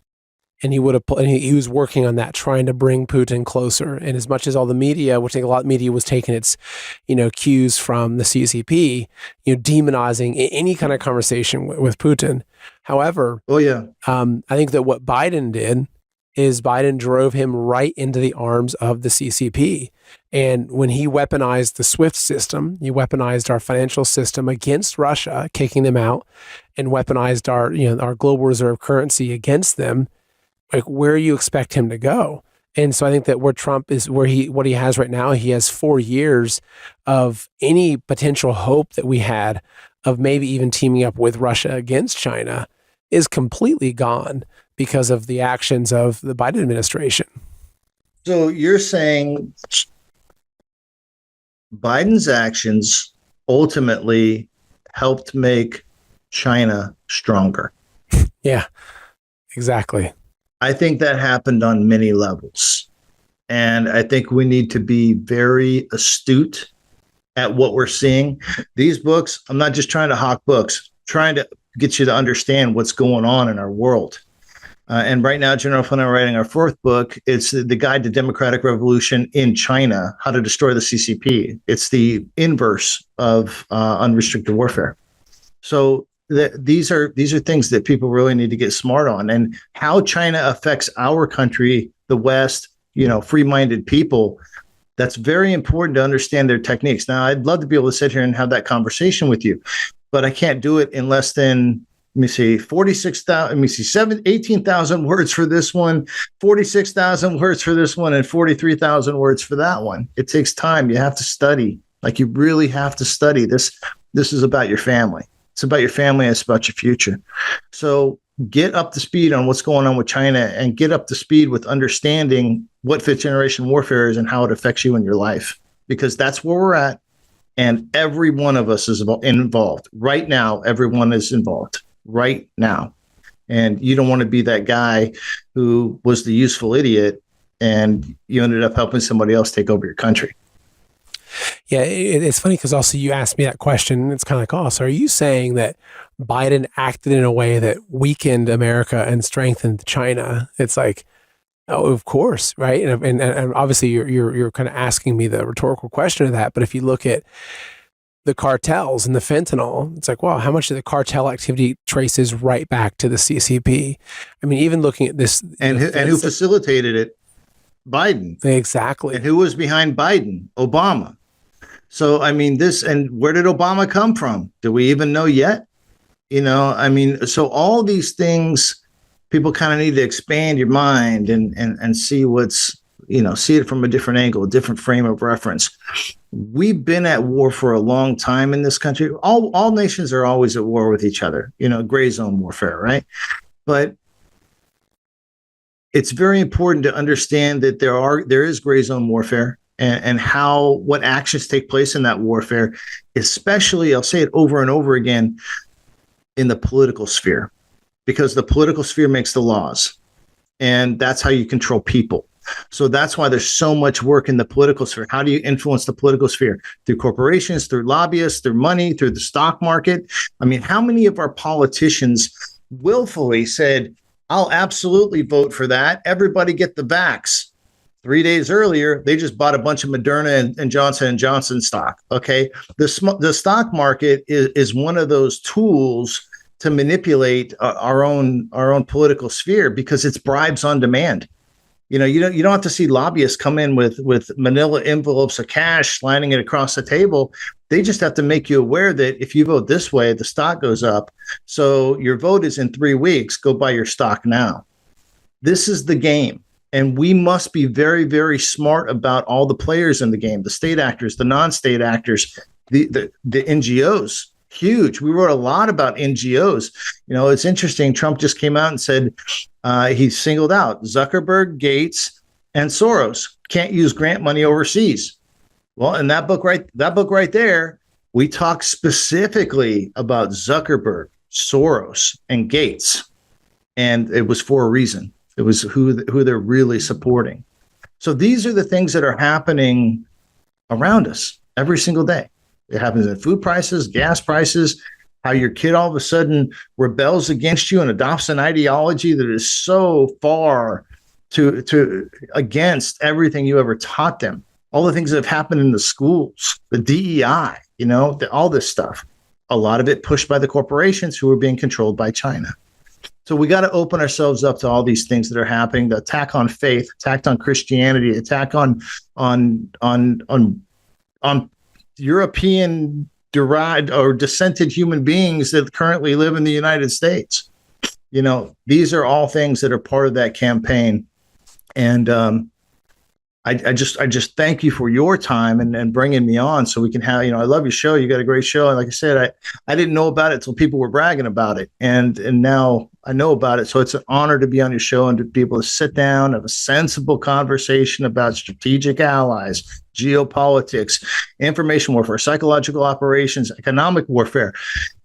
and he was working on that, trying to bring Putin closer. And as much as all the media, which I think a lot of media was taking its, cues from the CCP, demonizing any kind of conversation with Putin. However, I think that what Biden did is Biden drove him right into the arms of the CCP. And when he weaponized the SWIFT system, he weaponized our financial system against Russia, kicking them out, and weaponized our global reserve currency against them. Like, where do you expect him to go? And so I think that where Trump is, what he has right now, he has 4 years of any potential hope that we had of maybe even teaming up with Russia against China is completely gone because of the actions of the Biden administration. So you're saying Biden's actions ultimately helped make China stronger. Yeah, exactly. I think that happened on many levels. And I think we need to be very astute at what we're seeing. These books, I'm not just trying to hawk books, trying to get you to understand what's going on in our world. And right now, General Flynn and I are writing our 4th book. It's the Guide to Democratic Revolution in China, How to Destroy the CCP. It's the inverse of unrestricted warfare. So these are things that people really need to get smart on, and how China affects our country, the West, free-minded people. That's very important to understand their techniques. Now, I'd love to be able to sit here and have that conversation with you, but I can't do it in less than, 18,000 words for this one, 46,000 words for this one, and 43,000 words for that one. It takes time. You have to study. Like, you really have to study. This is about your family. It's about your family. It's about your future. So get up to speed on what's going on with China, and get up to speed with understanding what 5th generation warfare is and how it affects you in your life, because that's where we're at. And every one of us is involved right now. Everyone is involved right now. And you don't want to be that guy who was the useful idiot and you ended up helping somebody else take over your country. Yeah, it's funny because also you asked me that question. It's kind of like, so are you saying that Biden acted in a way that weakened America and strengthened China? It's like, oh, of course, right? And obviously you're kind of asking me the rhetorical question of that. But if you look at the cartels and the fentanyl, it's like, wow, how much of the cartel activity traces right back to the CCP? I mean, even looking at this, and who facilitated it? Biden. Exactly. And who was behind Biden? Obama. So, I mean, and where did Obama come from? Do we even know yet? So all these things, people kind of need to expand your mind and see see it from a different angle, a different frame of reference. We've been at war for a long time in this country. All nations are always at war with each other, gray zone warfare, right? But it's very important to understand that there is gray zone warfare, and what actions take place in that warfare, especially, I'll say it over and over again, in the political sphere, because the political sphere makes the laws, and that's how you control people. So that's why there's so much work in the political sphere. How do you influence the political sphere? Through corporations, through lobbyists, through money, through the stock market. I mean, how many of our politicians willfully said, I'll absolutely vote for that. Everybody get the vax. 3 days earlier, they just bought a bunch of Moderna and Johnson & Johnson stock. Okay. The stock market is one of those tools to manipulate our own political sphere, because it's bribes on demand. You don't have to see lobbyists come in with manila envelopes of cash, sliding it across the table. They just have to make you aware that if you vote this way, the stock goes up. So your vote is in 3 weeks. Go buy your stock now. This is the game. And we must be very, very smart about all the players in the game, the state actors, the non-state actors, the NGOs. Huge. We wrote a lot about NGOs. It's interesting. Trump just came out and said he singled out Zuckerberg, Gates, and Soros. Can't use grant money overseas. Well, in that book right there, we talk specifically about Zuckerberg, Soros, and Gates, and it was for a reason. It was who they're really supporting. So these are the things that are happening around us every single day. It happens in food prices, gas prices, how your kid all of a sudden rebels against you and adopts an ideology that is so far to against everything you ever taught them. All the things that have happened in the schools, the DEI, all this stuff. A lot of it pushed by the corporations who are being controlled by China. So we got to open ourselves up to all these things that are happening. The attack on faith, attack on Christianity, attack on European derived or descended human beings that currently live in the United States. These are all things that are part of that campaign. And I just thank you for your time and bringing me on so we can have, I love your show. You got a great show. And like I said, I didn't know about it until people were bragging about it. And now I know about it. So it's an honor to be on your show and to be able to sit down, have a sensible conversation about strategic allies, geopolitics, information warfare, psychological operations, economic warfare.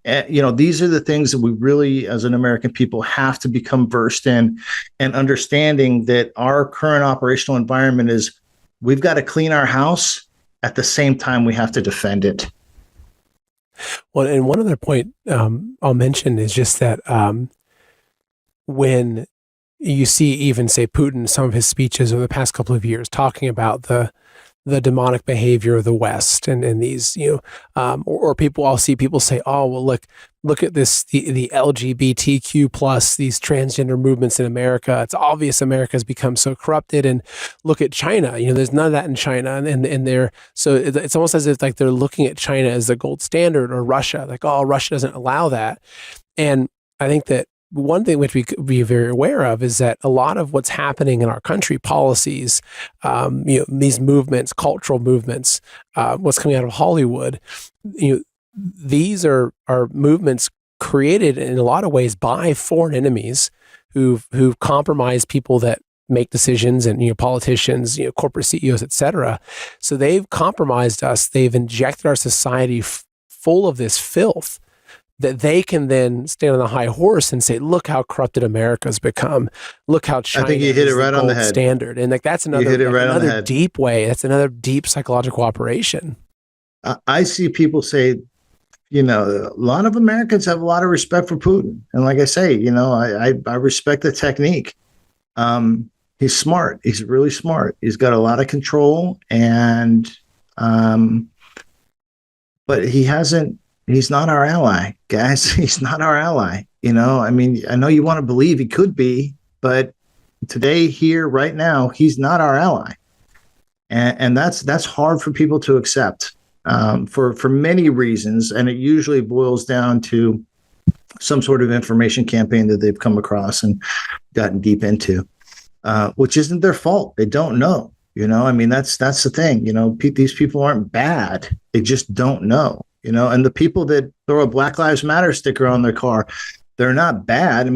These are the things that we really, as an American people, have to become versed in, and understanding that our current operational environment is we've got to clean our house at the same time we have to defend it. Well, and one other point I'll mention is just that when you see even, say, Putin, some of his speeches over the past couple of years talking about the demonic behavior of the West and these, or people, I'll see people say, oh, well, look at this, the LGBTQ plus, these transgender movements in America. It's obvious America has become so corrupted, and look at China. There's none of that in China. And they're, so it's almost as if like they're looking at China as the gold standard, or Russia, like, oh, Russia doesn't allow that. And I think that one thing which we could be very aware of is that a lot of what's happening in our country, policies, these movements, cultural movements, what's coming out of Hollywood, these are movements created in a lot of ways by foreign enemies who've compromised people that make decisions, and politicians, corporate CEOs, et cetera. So they've compromised us. They've injected our society full of this filth, that they can then stand on a high horse and say, look how corrupted America's become. Look how China I think you hit it right on the head. Standard. And that's another deep way. That's another deep psychological operation. I see people say, a lot of Americans have a lot of respect for Putin. And like I say, I respect the technique. He's smart. He's really smart. He's got a lot of control, and but he's not our ally, guys. He's not our ally. I know you want to believe he could be, but today, here, right now, he's not our ally. And that's hard for people to accept for many reasons. And it usually boils down to some sort of information campaign that they've come across and gotten deep into, which isn't their fault. They don't know. That's the thing. These people aren't bad. They just don't know. And the people that throw a Black Lives Matter sticker on their car, they're not bad.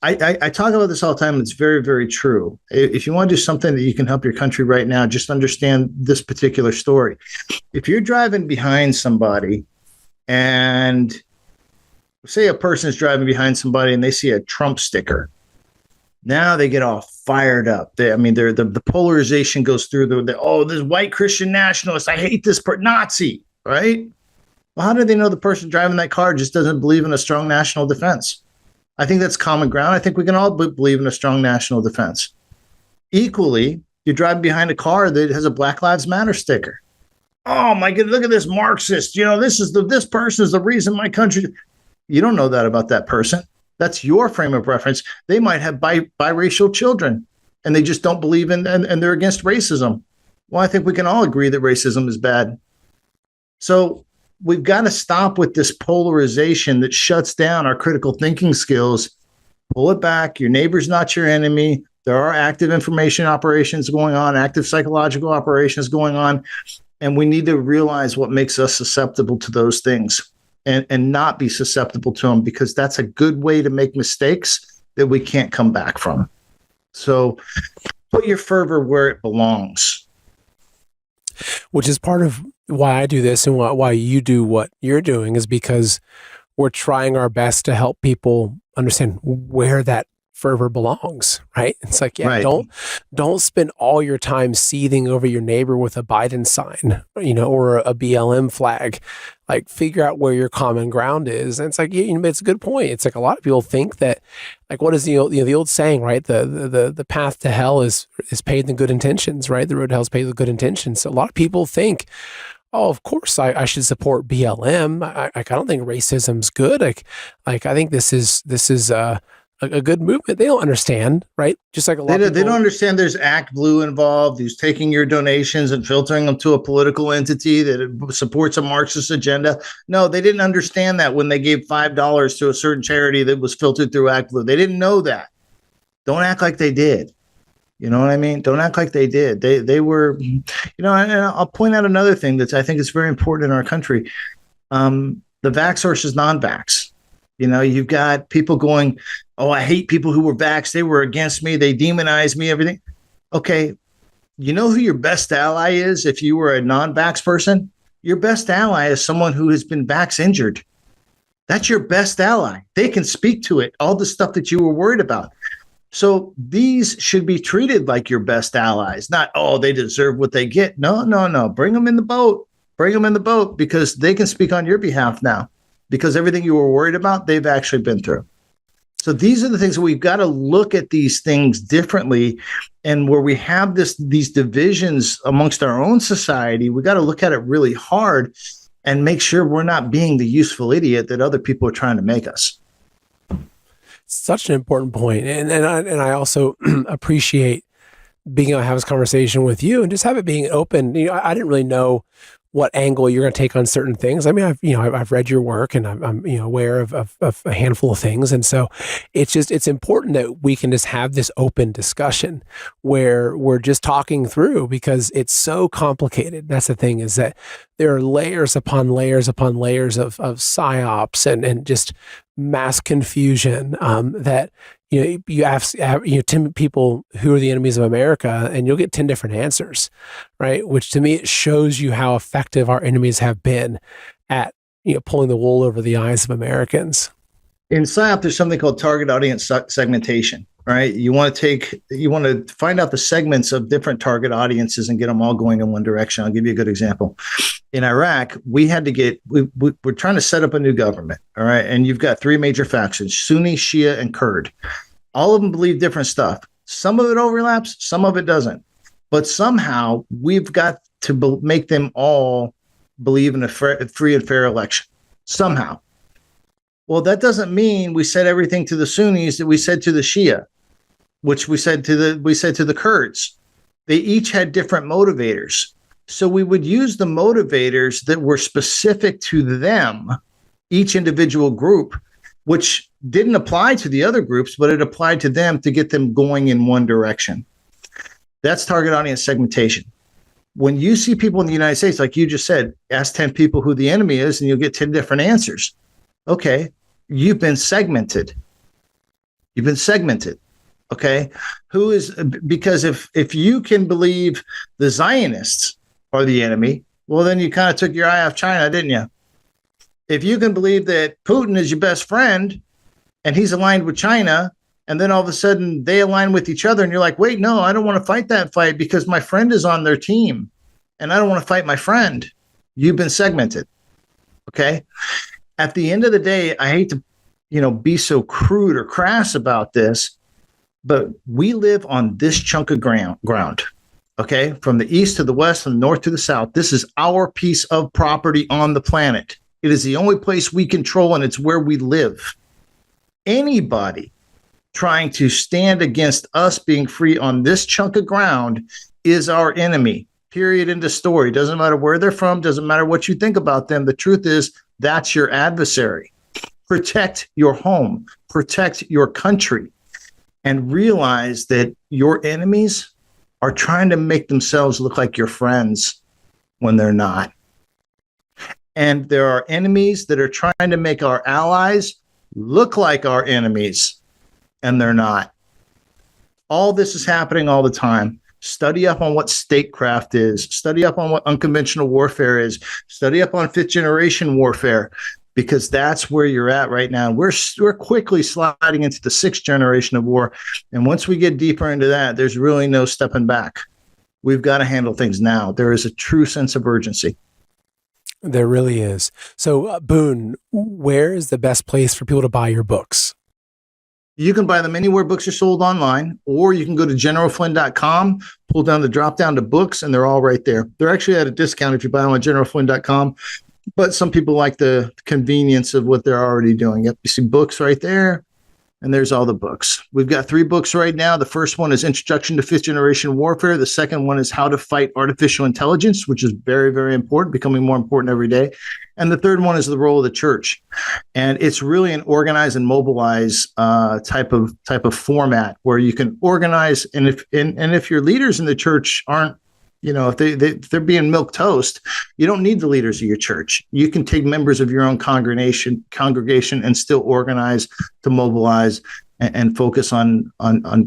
I talk about this all the time. It's very, very true. If you want to do something that you can help your country right now, just understand this particular story. If you're driving behind somebody, and say a person is driving behind somebody and they see a Trump sticker, now they get all fired up. The polarization goes through. This white Christian nationalist, I hate this Nazi, right? Well, how do they know the person driving that car just doesn't believe in a strong national defense? I think that's common ground. I think we can all believe in a strong national defense. Equally, you're driving behind a car that has a Black Lives Matter sticker. Oh my God, look at this Marxist. This person is the reason my country. You don't know that about that person. That's your frame of reference. They might have biracial children, and they just don't believe in, and they're against racism. Well, I think we can all agree that racism is bad. So we've got to stop with this polarization that shuts down our critical thinking skills. Pull it back. Your neighbor's not your enemy. There are active information operations going on, active psychological operations going on. And we need to realize what makes us susceptible to those things, and not be susceptible to them, because that's a good way to make mistakes that we can't come back from. So put your fervor where it belongs. Which is part of why I do this, and why you do what you're doing, is because we're trying our best to help people understand where that fervor belongs, right? It's like, yeah, Right. don't spend all your time seething over your neighbor with a Biden sign, or a BLM flag. Like, figure out where your common ground is. And it's like, it's a good point. It's like a lot of people think that, like, what is the old saying, right? The path to hell is paved in good intentions, right? The road to hell is paved with good intentions. So a lot of people think, oh, of course I should support BLM. I don't think racism's good. I think this is a good movement. They don't understand, right? Just like a lot of people, they don't understand there's Act Blue involved, who's taking your donations and filtering them to a political entity that supports a Marxist agenda. No, they didn't understand that when they gave $5 to a certain charity that was filtered through Act Blue. They didn't know that. Don't act like they did. You know what I mean? Don't act like they did. They were, and I'll point out another thing that I think is very important in our country. The vax versus non-vax. You've got people going, oh, I hate people who were vaxxed. They were against me. They demonized me, everything. Okay. You know who your best ally is if you were a non-vax person? Your best ally is someone who has been vax injured. That's your best ally. They can speak to it, all the stuff that you were worried about. So these should be treated like your best allies, not, oh, they deserve what they get. No. Bring them in the boat. Bring them in the boat, because they can speak on your behalf now, because everything you were worried about, they've actually been through. So these are the things that we've got to look at these things differently. And where we have these divisions amongst our own society, we got to look at it really hard and make sure we're not being the useful idiot that other people are trying to make us. Such an important point. And I also appreciate being able to have this conversation with you and just have it being open. I didn't really know what angle you're going to take on certain things. I mean, I've read your work, and I'm aware of a handful of things. And so it's important that we can just have this open discussion where we're just talking through, because it's so complicated. That's the thing, is that there are layers upon layers upon layers of psyops and just mass confusion, that you ask 10 people who are the enemies of America, and you'll get 10 different answers, right? Which to me, it shows you how effective our enemies have been at pulling the wool over the eyes of Americans. In PSYOP, there's something called target audience segmentation, right? You want to find out the segments of different target audiences and get them all going in one direction. I'll give you a good example. In Iraq, we're trying to set up a new government, all right? And you've got three major factions: Sunni, Shia, and Kurd. All of them believe different stuff. Some of it overlaps, some of it doesn't. But somehow we've got to make them all believe in a free and fair election. Somehow. Well, that doesn't mean we said everything to the Sunnis that we said to the Shia, which we said to the Kurds. They each had different motivators. So we would use the motivators that were specific to them, each individual group, which didn't apply to the other groups, but it applied to them to get them going in one direction. That's target audience segmentation. When you see people in the United States, like you just said, ask 10 people who the enemy is, and you'll get 10 different answers. Okay, you've been segmented. Okay, because if you can believe the Zionists are the enemy, well, then you kind of took your eye off China, didn't you? If you can believe that Putin is your best friend and he's aligned with China, and then all of a sudden they align with each other, and you're like, wait, no, I don't want to fight that fight because my friend is on their team and I don't want to fight my friend. You've been segmented. Okay. At the end of the day, I hate to, be so crude or crass about this, but we live on this chunk of ground. Okay. From the east to the west, from the north to the south. This is our piece of property on the planet. It is the only place we control, and it's where we live. Anybody trying to stand against us being free on this chunk of ground is our enemy. Period. End of story. Doesn't matter where they're from. Doesn't matter what you think about them. The truth is, that's your adversary. Protect your home. Protect your country. And realize that your enemies are trying to make themselves look like your friends when they're not. And there are enemies that are trying to make our allies look like our enemies, and they're not. All this is happening all the time. Study up on what statecraft is. Study up on what unconventional warfare is. Study up on fifth generation warfare. because that's where you're at right now. We're quickly sliding into the sixth generation of war. And once we get deeper into that, there's really no stepping back. We've got to handle things now. There is a true sense of urgency. There really is. So, Boone, where is the best place for people to buy your books? You can buy them anywhere books are sold online, or you can go to generalflynn.com, pull down the drop down to books, and they're all right there. They're actually at a discount if you buy them on generalflynn.com, but some people like the convenience of what they're already doing. Yep, you see books right there, and there's all the books. We've got 3 books right now. The first one is Introduction to Fifth Generation Warfare. The second one is How to Fight Artificial Intelligence, which is very, very important, becoming more important every day. And the third one is The Role of the Church. And it's really an organize and mobilize type of format where you can organize. And if your leaders in the church aren't, if they're being milquetoast, you don't need the leaders of your church. You can take members of your own congregation and still organize to mobilize and focus on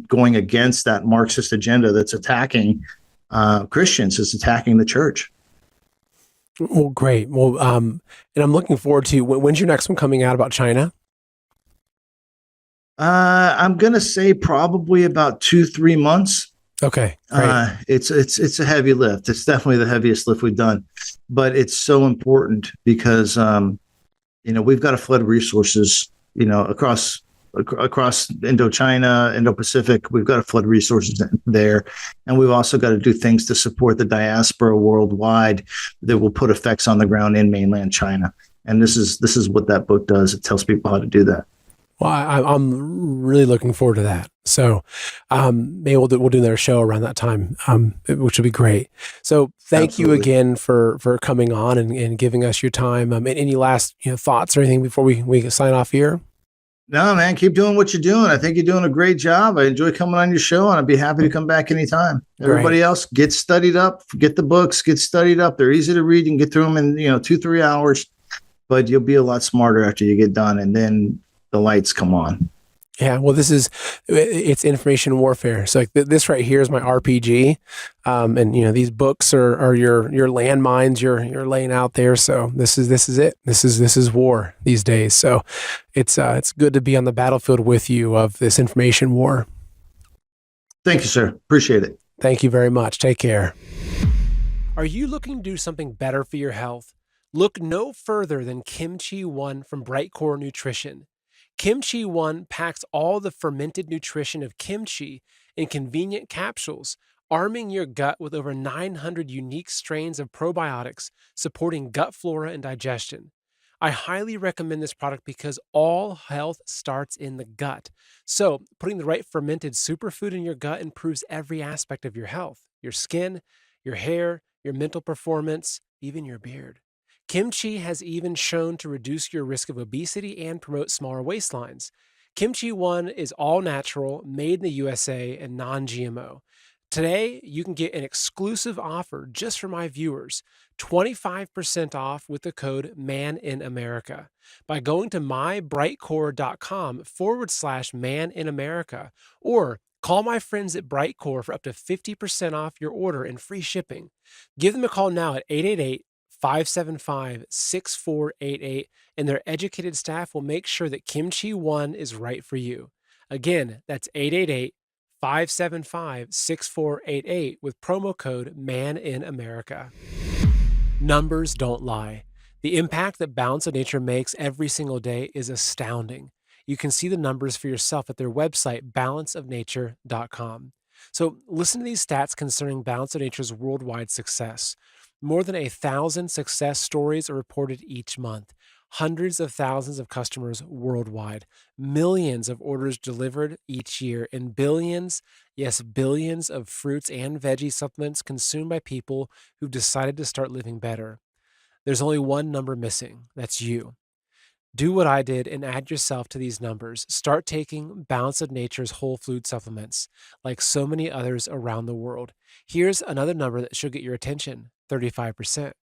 going against that Marxist agenda that's attacking Christians, it's attacking the church. Well, great. Well, and I'm looking forward to, when's your next one coming out about China? I'm going to say probably about 2-3 months. Okay. Great. It's a heavy lift. It's definitely the heaviest lift we've done, but it's so important because, we've got to flood resources, across Indochina, Indo-Pacific. We've got to flood resources there. And we've also got to do things to support the diaspora worldwide that will put effects on the ground in mainland China. And this is what that book does. It tells people how to do that. Well, I'm really looking forward to that. So maybe we'll do another show around that time, which would be great. So thank you again for coming on and giving us your time. Any last thoughts or anything before we sign off here? No, man, keep doing what you're doing. I think you're doing a great job. I enjoy coming on your show, and I'd be happy to come back anytime. Everybody else, get studied up, get the books, get studied up. They're easy to read. You can get through them in 2-3 hours, but you'll be a lot smarter after you get done, and then the lights come on. Yeah, well, it's information warfare. So like this right here is my RPG, and these books are your landmines you're laying out there. So this is it. This is war these days. So it's good to be on the battlefield with you of this information war. Thank you, sir. Appreciate it. Thank you very much. Take care. Are you looking to do something better for your health? Look no further than Kimchi One from Brightcore Nutrition. Kimchi One packs all the fermented nutrition of kimchi in convenient capsules, arming your gut with over 900 unique strains of probiotics, supporting gut flora and digestion. I highly recommend this product because all health starts in the gut. So, putting the right fermented superfood in your gut improves every aspect of your health: your skin, your hair, your mental performance, even your beard. Kimchi has even shown to reduce your risk of obesity and promote smaller waistlines. Kimchi One is all natural, made in the USA, and non-GMO. Today, you can get an exclusive offer just for my viewers, 25% off with the code MANINAmerica by going to mybrightcore.com/MANINAmerica, or call my friends at Brightcore for up to 50% off your order and free shipping. Give them a call now at 888-575-6488, and their educated staff will make sure that Kimchi One is right for you. Again, that's 888-575-6488 with promo code MANINAmerica. Numbers don't lie. The impact that Balance of Nature makes every single day is astounding. You can see the numbers for yourself at their website, balanceofnature.com. So listen to these stats concerning Balance of Nature's worldwide success. More than 1,000 success stories are reported each month. Hundreds of thousands of customers worldwide, millions of orders delivered each year, and billions, yes, billions of fruits and veggie supplements consumed by people who've decided to start living better. There's only one number missing. That's you. Do what I did and add yourself to these numbers. Start taking Balance of Nature's whole food supplements, like so many others around the world. Here's another number that should get your attention: 35%.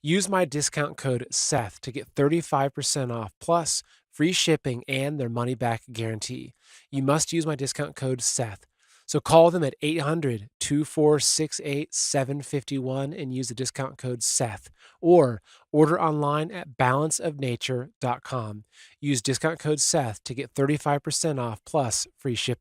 Use my discount code SETH to get 35% off, plus free shipping and their money-back guarantee. You must use my discount code SETH. So call them at 800-246-8751 and use the discount code Seth, or order online at balanceofnature.com. Use discount code Seth to get 35% off plus free shipping.